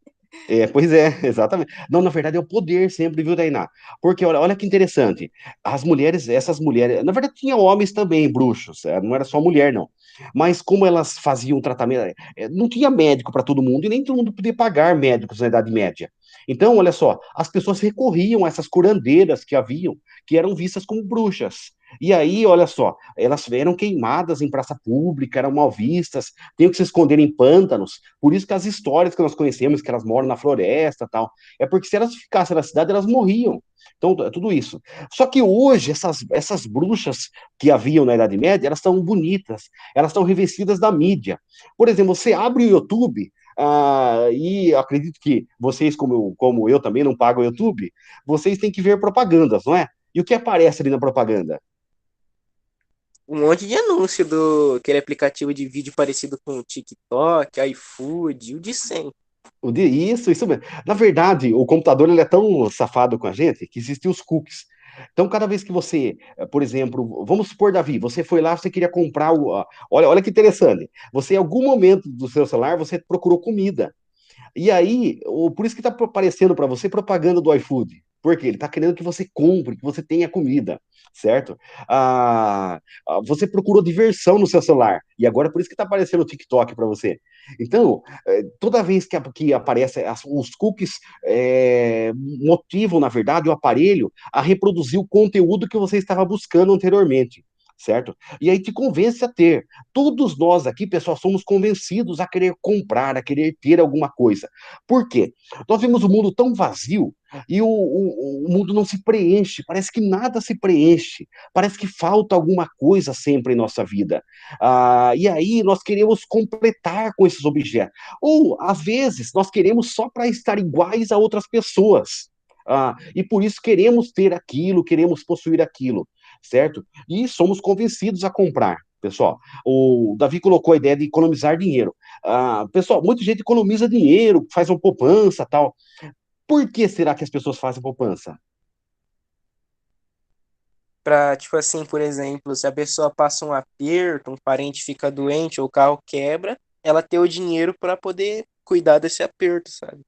Pois é, exatamente. Não, na verdade é o poder sempre, viu, Dainá? Porque olha que interessante. As mulheres, essas mulheres, na verdade tinha homens também, bruxos, não era só mulher, não. Mas como elas faziam tratamento, não tinha médico para todo mundo e nem todo mundo podia pagar médicos na Idade Média. Então, olha só, as pessoas recorriam a essas curandeiras que haviam, que eram vistas como bruxas. E aí, olha só, elas eram queimadas em praça pública, eram mal vistas, tinham que se esconder em pântanos. Por isso que as histórias que nós conhecemos, que elas moram na floresta e tal, é porque se elas ficassem na cidade, elas morriam. Então, é tudo isso. Só que hoje, essas bruxas que haviam na Idade Média, elas estão bonitas, elas estão revestidas da mídia. Por exemplo, você abre o YouTube, e acredito que vocês, como eu também, não pagam o YouTube, vocês têm que ver propagandas, não é? E o que aparece ali na propaganda? Um monte de anúncio do aquele aplicativo de vídeo parecido com o TikTok, iFood, o de 100. Isso mesmo. Na verdade, o computador ele é tão safado com a gente que existem os cookies. Então, cada vez que você, por exemplo, vamos supor, Davi, você foi lá, você queria comprar olha que interessante. Você, em algum momento do seu celular, você procurou comida. E aí, por isso que está aparecendo para você propaganda do iFood. Porque ele está querendo que você compre, que você tenha comida, certo? Você procurou diversão no seu celular. E agora por isso que está aparecendo o TikTok para você. Então, toda vez que aparece os cookies, motivam, na verdade, o aparelho a reproduzir o conteúdo que você estava buscando anteriormente, certo? E aí te convence a ter. Todos nós aqui, pessoal, somos convencidos a querer comprar, a querer ter alguma coisa. Por quê? Nós vemos o mundo tão vazio e o mundo não se preenche, parece que nada se preenche, parece que falta alguma coisa sempre em nossa vida. E aí nós queremos completar com esses objetos. Ou, às vezes, nós queremos só para estar iguais a outras pessoas. E por isso queremos ter aquilo, queremos possuir aquilo, certo? E somos convencidos a comprar. Pessoal, o Davi colocou a ideia de economizar dinheiro. Pessoal, muita gente economiza dinheiro, faz uma poupança tal. Por que será que as pessoas fazem poupança? Pra, tipo assim, por exemplo, se a pessoa passa um aperto, um parente fica doente ou o carro quebra, ela ter o dinheiro para poder cuidar desse aperto, sabe?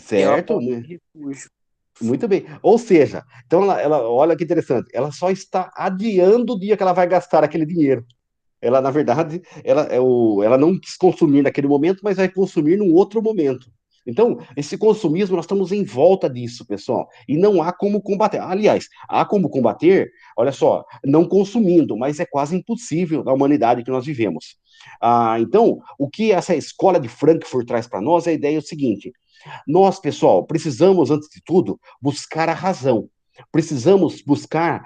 Tem uma Certo? porta de refúgio. Muito bem. Ou seja, então olha que interessante, ela só está adiando o dia que ela vai gastar aquele dinheiro. Ela, na verdade, ela não quis consumir naquele momento, mas vai consumir num outro momento. Então, esse consumismo, nós estamos em volta disso, pessoal, e não há como combater. Aliás, há como combater, olha só, não consumindo, mas é quase impossível na humanidade que nós vivemos. Então, o que essa escola de Frankfurt traz para nós é a ideia seguinte: nós, pessoal, precisamos, antes de tudo, buscar a razão. Precisamos buscar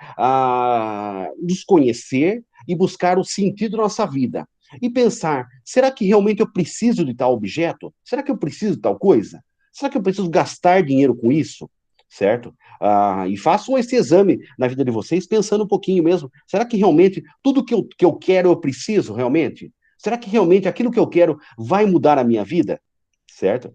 nos conhecer e buscar o sentido da nossa vida. E pensar: será que realmente eu preciso de tal objeto? Será que eu preciso de tal coisa? Será que eu preciso gastar dinheiro com isso? Certo? E façam esse exame na vida de vocês, pensando um pouquinho mesmo. Será que realmente tudo que eu quero eu preciso realmente? Será que realmente aquilo que eu quero vai mudar a minha vida? Certo?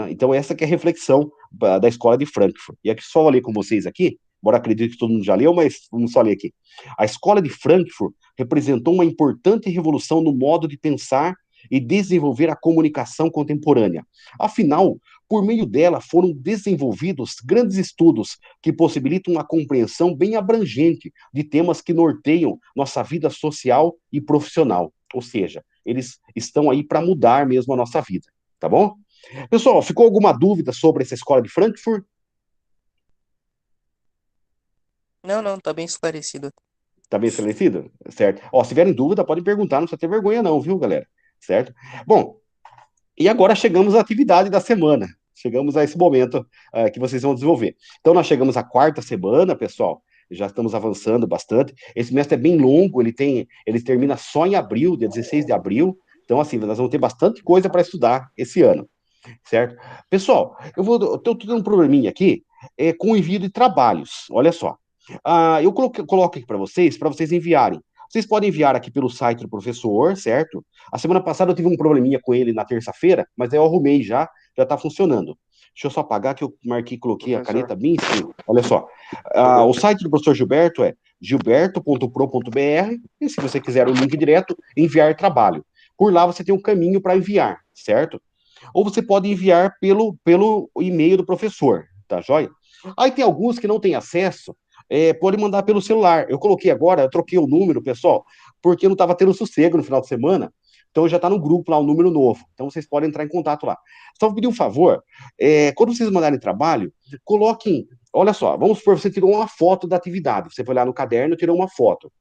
Então, essa que é a reflexão da escola de Frankfurt. E aqui só vou ler com vocês aqui, embora acredite que todo mundo já leu, mas vamos só ler aqui. A escola de Frankfurt representou uma importante revolução no modo de pensar e desenvolver a comunicação contemporânea. Afinal, por meio dela foram desenvolvidos grandes estudos que possibilitam uma compreensão bem abrangente de temas que norteiam nossa vida social e profissional. Ou seja, eles estão aí para mudar mesmo a nossa vida, tá bom? Pessoal, ficou alguma dúvida sobre essa escola de Frankfurt? Não, não, tá bem esclarecido. Tá bem esclarecido? Certo. Ó, se tiverem dúvida, podem perguntar, não precisa ter vergonha não, viu, galera? Certo? Bom, e agora chegamos à atividade da semana. Chegamos a esse momento que vocês vão desenvolver. Então, nós chegamos à quarta semana, pessoal. Já estamos avançando bastante. Esse mês é bem longo, ele termina só em abril, dia 16 de abril. Então, assim, nós vamos ter bastante coisa para estudar esse ano, certo? Pessoal, eu tô tendo um probleminha aqui com o envio de trabalhos. Olha só. Eu coloco aqui para vocês enviarem. Vocês podem enviar aqui pelo site do professor, certo? A semana passada eu tive um probleminha com ele na terça-feira, mas eu arrumei já está funcionando. Deixa eu só apagar que eu marquei, coloquei a Professor, caneta bem em cima. Olha só. O site do professor Gilberto é gilberto.pro.br, e se você quiser o link direto, enviar trabalho. Por lá você tem um caminho para enviar, certo? Ou você pode enviar pelo e-mail do professor, tá joia? Aí tem alguns que não têm acesso, pode mandar pelo celular. Eu coloquei agora, eu troquei o número, pessoal, porque eu não estava tendo sossego no final de semana, então já está no grupo lá o número novo. Então vocês podem entrar em contato lá. Só vou pedir um favor, quando vocês mandarem trabalho, coloquem, olha só, vamos supor, você tirou uma foto da atividade, você foi lá no caderno e tirou uma foto.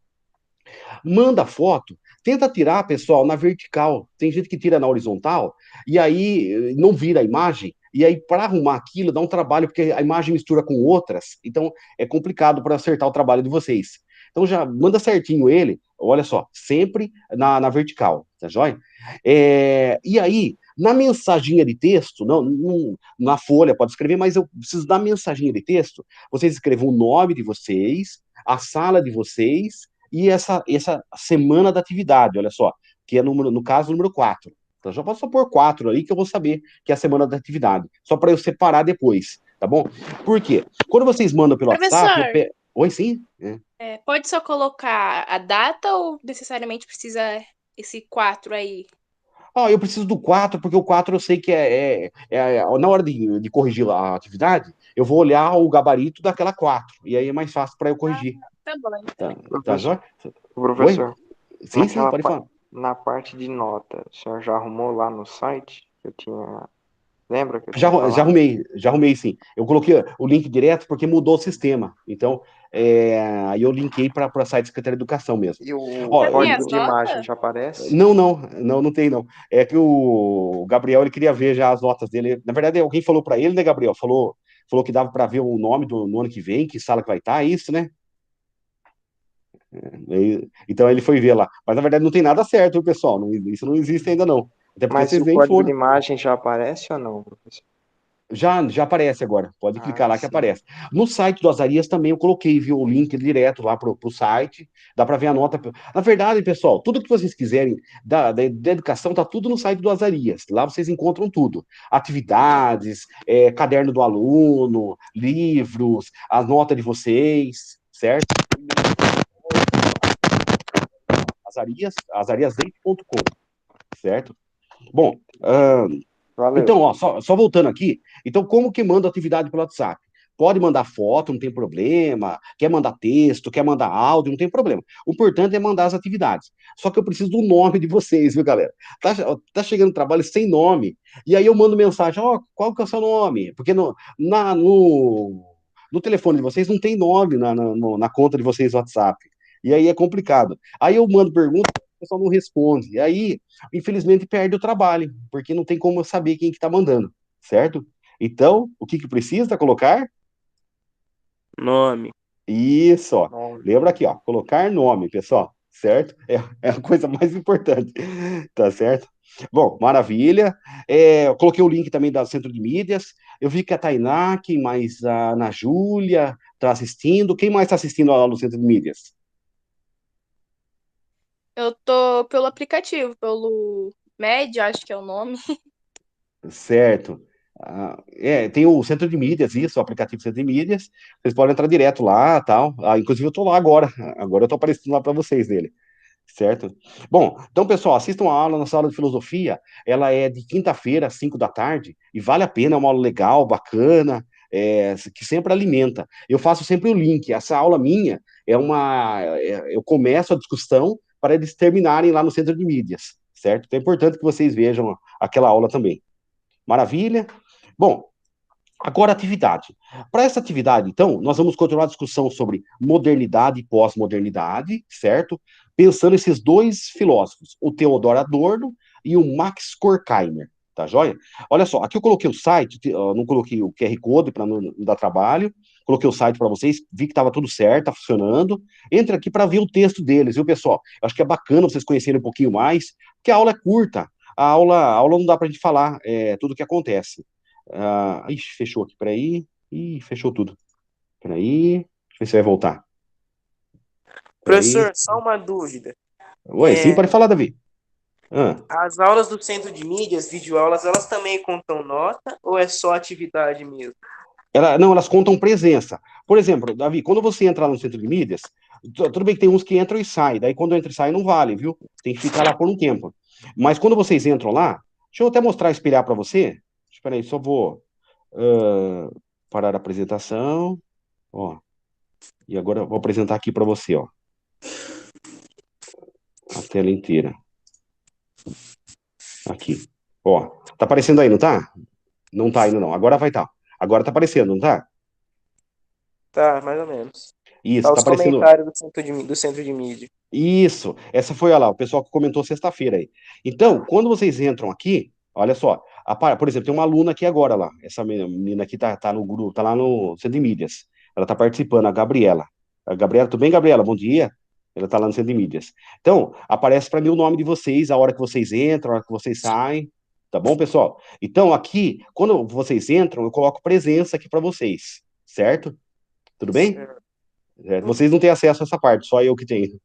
Manda foto, tenta tirar, pessoal, na vertical. Tem gente que tira na horizontal e aí não vira a imagem. E aí, para arrumar aquilo, dá um trabalho, porque a imagem mistura com outras. Então, é complicado para acertar o trabalho de vocês. Então, já manda certinho ele, olha só, sempre na vertical, tá joia? E aí, na mensaginha de texto, não, na folha pode escrever, mas eu preciso da mensaginha de texto. Vocês escrevam o nome de vocês, a sala de vocês e essa semana da atividade, olha só, que é no caso número 4. Então já posso só pôr 4 ali que eu vou saber que é a semana da atividade, só para eu separar depois, tá bom? Por quê? Quando vocês mandam pelo WhatsApp, Professor, Oi, sim? pode só colocar a data ou necessariamente precisa esse 4 aí? Eu preciso do 4 porque o 4 eu sei que na hora de corrigir a atividade, eu vou olhar o gabarito daquela 4 e aí é mais fácil para eu corrigir, Tá bom, então. tá professor, joia? Oi? professor, Sim, pode falar. na parte de nota, o senhor já arrumou lá no site? Eu tinha, lembra que eu Já, tinha falado? já arrumei sim. Eu coloquei o link direto porque mudou o sistema. Então, aí eu linkei para o site da Secretaria de Educação mesmo. E o Ó, Já tem código as de imagem notas? já aparece? não tem não. É que o Gabriel ele queria ver já as notas dele. Na verdade, alguém falou para ele, né, Gabriel? Falou que dava para ver o nome no ano que vem, que sala que vai estar, é isso, né? Então ele foi ver lá. Mas na verdade não tem nada certo, viu, pessoal? Isso não existe ainda não. Até porque Mas vocês o nem código de foram. imagem já aparece ou não, professor? Já aparece agora, pode clicar Ah, lá que sim. aparece. No site do Azarias também eu coloquei, viu, o link direto lá pro site, dá para ver a nota. Na verdade, pessoal, tudo que vocês quiserem da educação tá tudo no site do Azarias, lá vocês encontram tudo. Atividades, caderno do aluno, livros, a nota de vocês, certo? azariasleite.com, certo? Bom, Valeu. então, ó, só voltando aqui, então como que manda atividade pelo WhatsApp? Pode mandar foto, não tem problema. Quer mandar texto, quer mandar áudio, não tem problema. O importante é mandar as atividades. Só que eu preciso do nome de vocês, viu, galera? Tá chegando trabalho sem nome. E aí eu mando mensagem, qual que é o seu nome? Porque no telefone de vocês não tem nome na conta de vocês no WhatsApp. E aí é complicado. Aí eu mando pergunta, o pessoal não responde. E aí infelizmente perde o trabalho, porque não tem como eu saber quem que está mandando, certo? Então, o que precisa colocar? Nome. Isso, ó. Nome. Lembra aqui, ó, colocar nome, pessoal, certo? É a coisa mais importante, tá certo? Bom, maravilha. Eu coloquei o link também da Centro de Mídias. Eu vi que a Tainá, quem mais? A Ana Júlia está assistindo. Quem mais está assistindo lá no Centro de Mídias? Eu tô pelo aplicativo, pelo Med, acho que é o nome. Certo. Tem o Centro de Mídias, isso, o aplicativo Centro de Mídias. Vocês podem entrar direto lá, tal. Inclusive eu tô lá agora. Agora eu tô aparecendo lá para vocês nele, certo? Bom, então, pessoal, assistam a aula, nossa aula de filosofia. Ela é de quinta-feira, às 5 da tarde, e vale a pena, é uma aula legal, bacana, que sempre alimenta. Eu faço sempre o link. Essa aula minha eu começo a discussão para eles terminarem lá no Centro de Mídias, certo? Então é importante que vocês vejam aquela aula também. Maravilha. Bom, Agora, atividade. Para essa atividade, então, nós vamos continuar a discussão sobre modernidade e pós-modernidade, certo? Pensando esses dois filósofos, o Theodor Adorno e o Max Horkheimer, tá joia? Olha só, aqui eu coloquei o site, não coloquei o QR Code para não dar trabalho, coloquei o site para vocês, vi que estava tudo certo, tá funcionando. Entra aqui para ver o texto deles, viu, pessoal? Eu acho que é bacana vocês conhecerem um pouquinho mais, porque a aula é curta, a aula não dá para a gente falar tudo o que acontece. Ixi, fechou aqui, peraí. Ih, fechou tudo. Peraí. Deixa eu ver se vai voltar. Peraí. Professor, só uma dúvida. Oi, sim, pode falar, Davi. Ah, As aulas do centro de mídias, videoaulas, elas também contam nota ou é só atividade mesmo? não, elas contam presença. Por exemplo, Davi, quando você entra lá no centro de mídias, tudo bem que tem uns que entram e saem. Daí quando entra e sai não vale, viu? Tem que ficar lá por um tempo. Mas quando vocês entram lá, deixa eu até mostrar, espelhar para você. Espera aí, só vou parar a apresentação. Ó. E agora eu vou apresentar aqui para você, ó. A tela inteira. Aqui. Ó, tá aparecendo aí, não tá? Não tá ainda não. Agora vai estar. Agora tá aparecendo, não tá? Tá, mais ou menos. Isso, Tá tá os aparecendo. comentários do centro de mídia. Isso. Essa foi, olha lá, o pessoal que comentou sexta-feira aí. Então, quando vocês entram aqui, olha só, por exemplo, tem uma aluna aqui agora lá. Essa menina aqui tá no grupo, tá lá no Centro de Mídias. Ela tá participando, a Gabriela. A Gabriela, tudo bem, Gabriela? Bom dia. Ela tá lá no Centro de Mídias. Então, aparece para mim o nome de vocês, a hora que vocês entram, a hora que vocês saem. Tá bom, pessoal? Então, aqui, quando vocês entram, eu coloco presença aqui para vocês, certo? Tudo bem? Certo. Vocês não têm acesso a essa parte, só eu que tenho.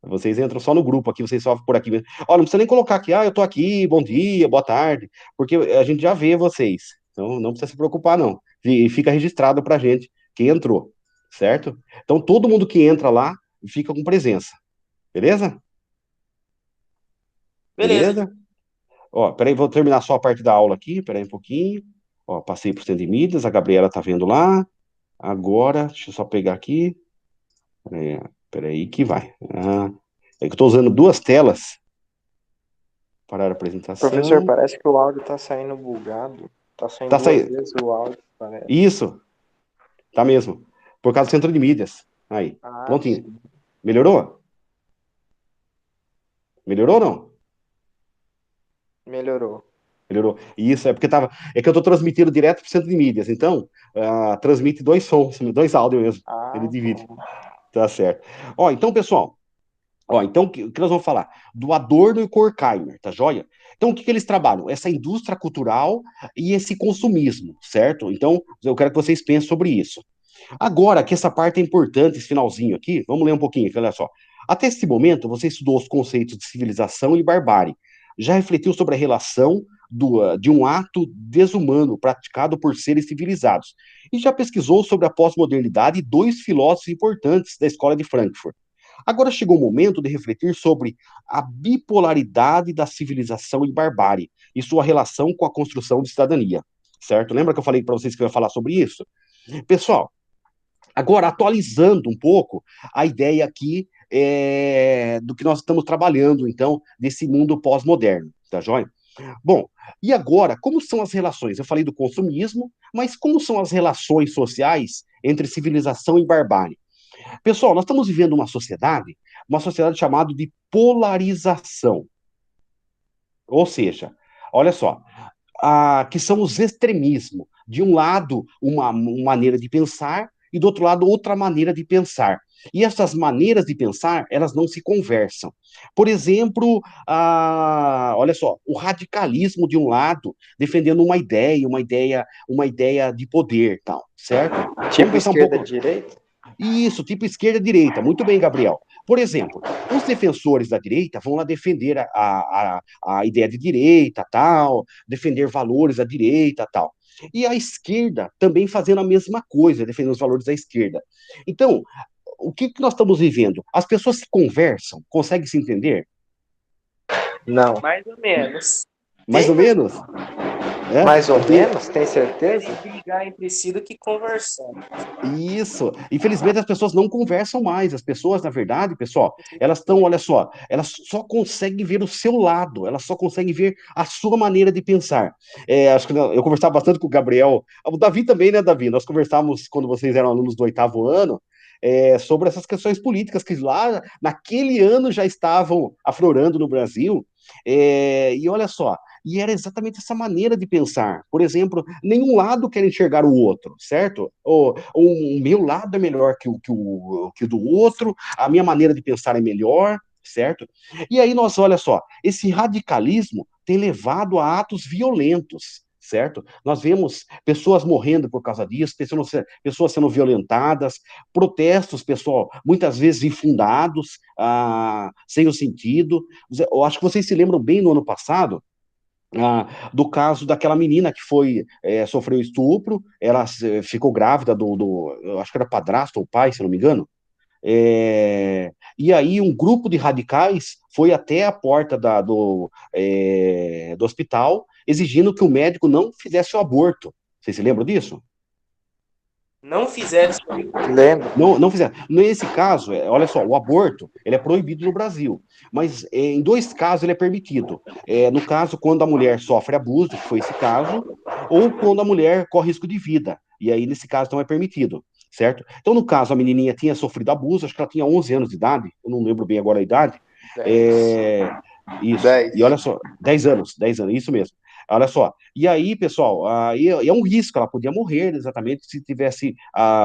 Vocês entram só no grupo aqui, vocês só por aqui mesmo. Ó, não precisa nem colocar aqui, eu tô aqui, bom dia, boa tarde, porque a gente já vê vocês. Então não precisa se preocupar, não. E fica registrado pra gente quem entrou, certo? Então todo mundo que entra lá fica com presença. Beleza? Beleza. Beleza? Ó, peraí, vou terminar só a parte da aula aqui, peraí um pouquinho. Ó, passei pro centro de mídias, a Gabriela tá vendo lá. Agora, deixa eu só pegar aqui. Peraí que vai. É que eu tô usando duas telas para a Professor, apresentação. parece que o áudio tá saindo bugado. Tá saindo Tá duas saindo. vezes o áudio, parece. Isso, tá mesmo. Por causa do centro de mídias. Aí, Ah, prontinho. sim. Melhorou? Melhorou ou não? Melhorou. Melhorou. Isso, é porque tava. É que eu tô transmitindo direto pro centro de mídias. Então, transmite dois sons, dois áudios mesmo. Ele Ah, divide. bom. Tá certo. Ó, então, pessoal. Ó, então, o que nós vamos falar? Do Adorno e o Horkheimer, tá joia? Então, o que eles trabalham? Essa indústria cultural e esse consumismo, certo? Então, eu quero que vocês pensem sobre isso. Agora, que essa parte é importante, esse finalzinho aqui, vamos ler um pouquinho aqui, olha só. Até esse momento, você estudou os conceitos de civilização e barbárie. Já refletiu sobre a relação de um ato desumano praticado por seres civilizados. E já pesquisou sobre a pós-modernidade e dois filósofos importantes da escola de Frankfurt. Agora chegou o momento de refletir sobre a bipolaridade da civilização e barbárie e sua relação com a construção de cidadania. Certo? Lembra que eu falei para vocês que eu ia falar sobre isso? Pessoal, agora, atualizando um pouco a ideia aqui do que nós estamos trabalhando, então, desse mundo pós-moderno, tá joia? Bom, e agora, como são as relações? Eu falei do consumismo, mas como são as relações sociais entre civilização e barbárie? Pessoal, nós estamos vivendo uma sociedade chamada de polarização. Ou seja, olha só, que são os extremismos. De um lado, uma maneira de pensar, e do outro lado, outra maneira de pensar. E essas maneiras de pensar, elas não se conversam. Por exemplo, olha só, o radicalismo de um lado, defendendo uma ideia de poder, tal, certo? Vamos Tipo pensar um pouco. esquerda-direita? Isso, tipo esquerda-direita. Muito bem, Gabriel. Por exemplo, os defensores da direita vão lá defender a ideia de direita, tal, defender valores da direita, tal. E a esquerda também fazendo a mesma coisa, defendendo os valores da esquerda. Então, o que nós estamos vivendo? As pessoas se conversam, conseguem se entender? Não. Mais ou menos. Mais ou menos? É? Mais ou menos, tem certeza? Brigar entre si do que conversar. Isso. Infelizmente, as pessoas não conversam mais. As pessoas, na verdade, pessoal, elas estão, olha só, elas só conseguem ver o seu lado, elas só conseguem ver a sua maneira de pensar. Acho que eu conversava bastante com o Gabriel, o Davi também, né, Davi? Nós conversávamos quando vocês eram alunos do 8º ano, sobre essas questões políticas que lá naquele ano já estavam aflorando no Brasil. E olha só, e era exatamente essa maneira de pensar. Por exemplo, nenhum lado quer enxergar o outro, certo? O meu lado é melhor que o do outro, a minha maneira de pensar é melhor, certo? E aí nós, olha só, esse radicalismo tem levado a atos violentos, certo? Nós vemos pessoas morrendo por causa disso, pessoas sendo violentadas, protestos, pessoal, muitas vezes infundados, sem o sentido. Eu acho que vocês se lembram bem no ano passado, do caso daquela menina que sofreu estupro, ela ficou grávida eu acho que era padrasto ou pai, se não me engano. E aí um grupo de radicais foi até a porta do hospital, exigindo que o médico não fizesse o aborto. Vocês se lembram disso? Não fizesse. Lembro. Não, não fizeram. Nesse caso, olha só, o aborto ele é proibido no Brasil, mas em 2 casos ele é permitido. No caso, quando a mulher sofre abuso, que foi esse caso, ou quando a mulher corre risco de vida. E aí, nesse caso, não é permitido, certo? Então, no caso, a menininha tinha sofrido abuso, acho que ela tinha 11 anos de idade, eu não lembro bem agora a idade. 10. Isso. 10. E olha só, 10 anos, 10 anos, isso mesmo. Olha só. E aí, pessoal, é um risco, ela podia morrer exatamente se tivesse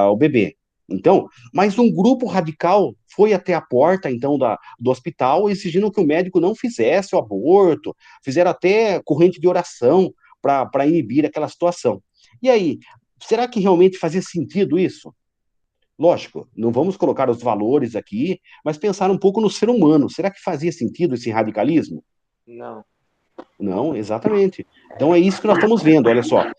o bebê. Então, mas um grupo radical foi até a porta, então, do hospital, exigindo que o médico não fizesse o aborto, fizeram até corrente de oração para inibir aquela situação. E aí, será que realmente fazia sentido isso? Lógico, não vamos colocar os valores aqui, mas pensar um pouco no ser humano. Será que fazia sentido esse radicalismo? Não. Não, exatamente. Então é isso que nós estamos vendo, olha só.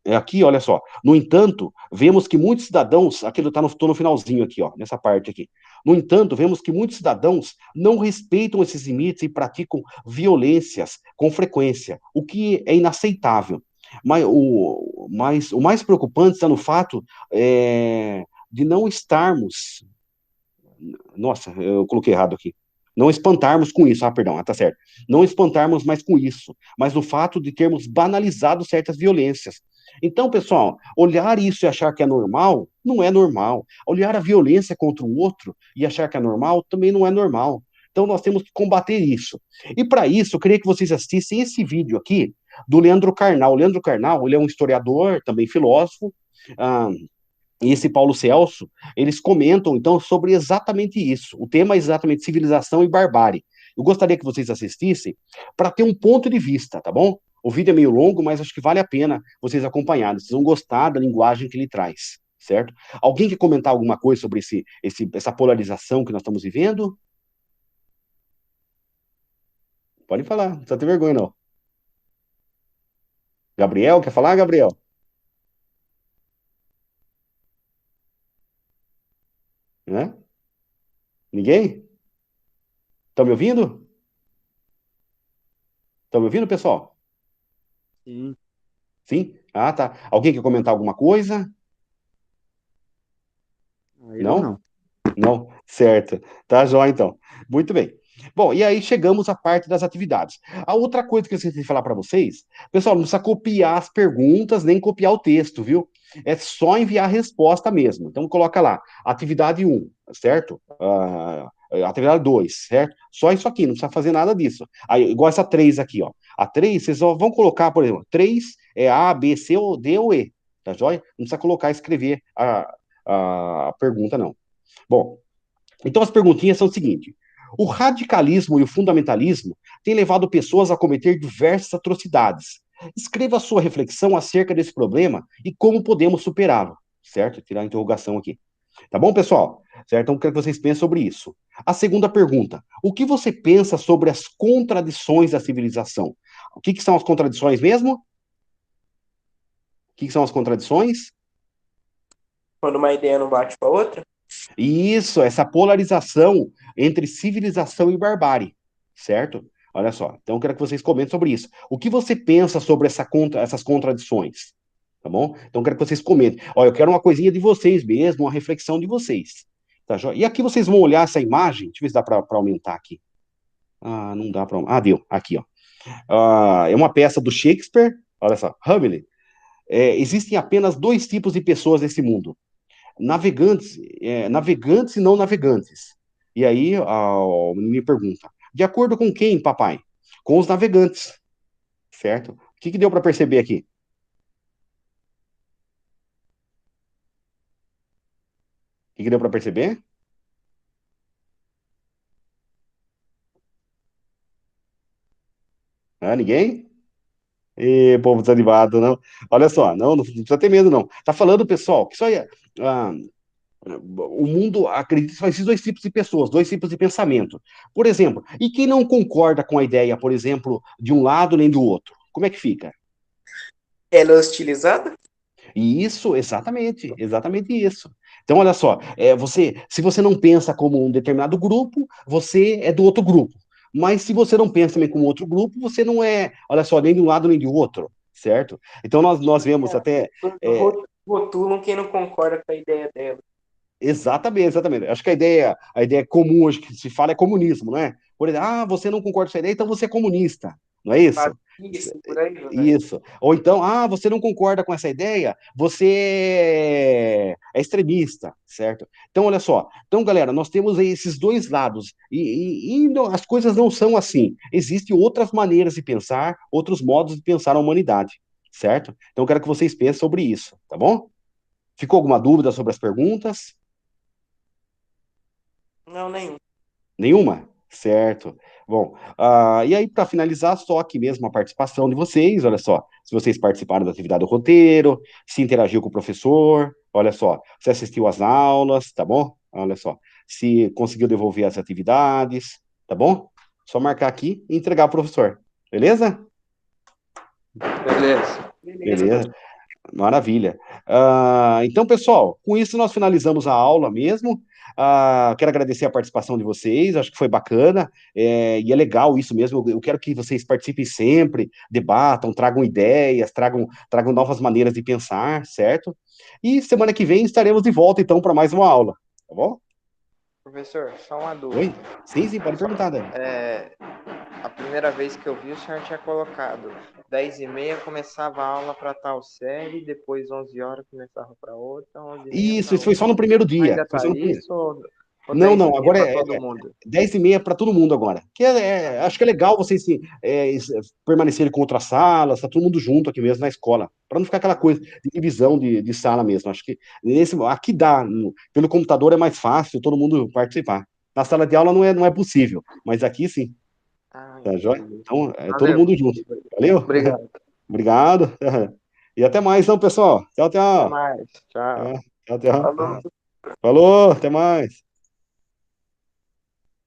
Aqui, olha só. No entanto, vemos que muitos cidadãos, aqui estou no finalzinho aqui, ó, nessa parte aqui. No entanto, vemos que muitos cidadãos não respeitam esses limites e praticam violências com frequência, o que é inaceitável. Mas o mais preocupante está no fato de não estarmos. Nossa, eu coloquei errado aqui. Não espantarmos com isso, perdão, tá certo. Não espantarmos mais com isso, mas no fato de termos banalizado certas violências. Então, pessoal, olhar isso e achar que é normal, não é normal. Olhar a violência contra o outro e achar que é normal, também não é normal. Então, nós temos que combater isso. E para isso, eu queria que vocês assistissem esse vídeo aqui do Leandro Carnal. O Leandro Carnal, ele é um historiador, também filósofo, ah, e esse Paulo Celso, eles comentam, então, sobre exatamente isso. O tema é exatamente civilização e barbárie. Eu gostaria que vocês assistissem para ter um ponto de vista, tá bom? O vídeo é meio longo, mas acho que vale a pena vocês acompanharem. Vocês vão gostar da linguagem que ele traz, certo? Alguém quer comentar alguma coisa sobre essa polarização que nós estamos vivendo? Pode falar, não precisa ter vergonha, não. Gabriel, quer falar, Gabriel? Né? Ninguém? Estão me ouvindo? Estão me ouvindo, pessoal? Sim. Sim? Ah, tá. Alguém quer comentar alguma coisa? Eu Não? não. Não? Certo. Tá jóia, então. Muito bem. Bom, e aí chegamos à parte das atividades. A outra coisa que eu esqueci de falar para vocês, pessoal, não precisa copiar as perguntas, nem copiar o texto, viu? É só enviar a resposta mesmo. Então, coloca lá, atividade 1, certo? Atividade 2, certo? Só isso aqui, não precisa fazer nada disso. Aí, igual essa 3 aqui, ó. A 3, vocês só vão colocar, por exemplo, 3 é A, B, C, ou D ou E, tá jóia? Não precisa colocar, escrever a pergunta, não. Bom, então as perguntinhas são o seguinte: o radicalismo e o fundamentalismo têm levado pessoas a cometer diversas atrocidades. Escreva a sua reflexão acerca desse problema e como podemos superá-lo, certo? Tirar a interrogação aqui. Tá bom, pessoal? Certo? Então, eu quero que vocês pensem sobre isso. A segunda pergunta: o que você pensa sobre as contradições da civilização? O que são as contradições mesmo? O que são as contradições? Quando uma ideia não bate com a outra? Isso, essa polarização entre civilização e barbárie, certo? Olha só, então eu quero que vocês comentem sobre isso. O que você pensa sobre essas contradições? Tá bom? Então eu quero que vocês comentem. Ó, eu quero uma coisinha de vocês mesmo, uma reflexão de vocês. Tá, joia? E aqui vocês vão olhar essa imagem, deixa eu ver se dá para aumentar aqui. Ah, não dá para. Ah, deu. Aqui, ó. É uma peça do Shakespeare. Olha só, Hamlet. Existem apenas dois tipos de pessoas nesse mundo: navegantes e não navegantes. E aí o menino me pergunta: de acordo com quem, papai? Com os navegantes, certo? O que deu para perceber aqui? O que deu para perceber? Ah, ninguém? E povo desanimado, não. Olha só, não precisa ter medo, não. Tá falando, pessoal, que só ah, o mundo acredita só esses dois tipos de pessoas, dois tipos de pensamento. Por exemplo, e quem não concorda com a ideia, por exemplo, de um lado nem do outro? Como é que fica? Ela é hostilizada? Isso, exatamente isso. Então, olha só, se você não pensa como um determinado grupo, você é do outro grupo. Mas se você não pensa também como outro grupo, você não é, olha só, nem de um lado nem do outro, certo? Então, nós vemos até. é, Rotulam quem não concorda com a ideia dela. Exatamente. Acho que a ideia comum hoje que se fala é comunismo, não é? Por exemplo, você não concorda com essa ideia, então você é comunista, não é isso? Isso, por aí, né? Isso. Ou então, você não concorda com essa ideia, você é extremista, certo? Então, olha só. Então, galera, nós temos aí esses dois lados. As coisas não são assim. Existem outras maneiras de pensar, outros modos de pensar a humanidade, certo? Então, eu quero que vocês pensem sobre isso, tá bom? Ficou alguma dúvida sobre as perguntas? Não, nenhum. Nenhuma? Certo. Bom, e aí, para finalizar, só aqui mesmo a participação de vocês, olha só, se vocês participaram da atividade do roteiro, se interagiu com o professor, olha só, se assistiu às aulas, tá bom? Olha só, se conseguiu devolver as atividades, tá bom? Só marcar aqui e entregar ao professor, beleza? Beleza. Beleza, Beleza. Maravilha. Então, pessoal, com isso nós finalizamos a aula mesmo. Quero agradecer a participação de vocês, acho que foi bacana, e é legal isso mesmo. Eu quero que vocês participem sempre, debatam, tragam ideias, tragam novas maneiras de pensar, certo? E semana que vem estaremos de volta, então, para mais uma aula, tá bom? Professor, só uma dúvida. Oi? Sim, pode perguntar, Dani. A primeira vez que eu vi, o senhor tinha colocado 10h30 começava a aula para tal série, depois 11 horas começava para outra, 11h30 Isso para foi só no primeiro outra. dia. Ainda Foi tá só no primeiro. isso ou Não, 10h30 agora para é todo mundo? 10h30 para todo mundo agora. Acho que é legal vocês permanecerem com outras salas, tá todo mundo junto aqui mesmo na escola, para não ficar aquela coisa de divisão de sala mesmo. Acho que aqui dá, pelo computador é mais fácil todo mundo participar. Na sala de aula não é possível, mas aqui sim, tá joia? Entendi. Então, é todo Valeu. mundo junto. Valeu? Obrigado. Obrigado. E até mais, então, pessoal. Tchau, Até tchau. mais. Tchau. Tchau, tchau. falou. Falou, até mais.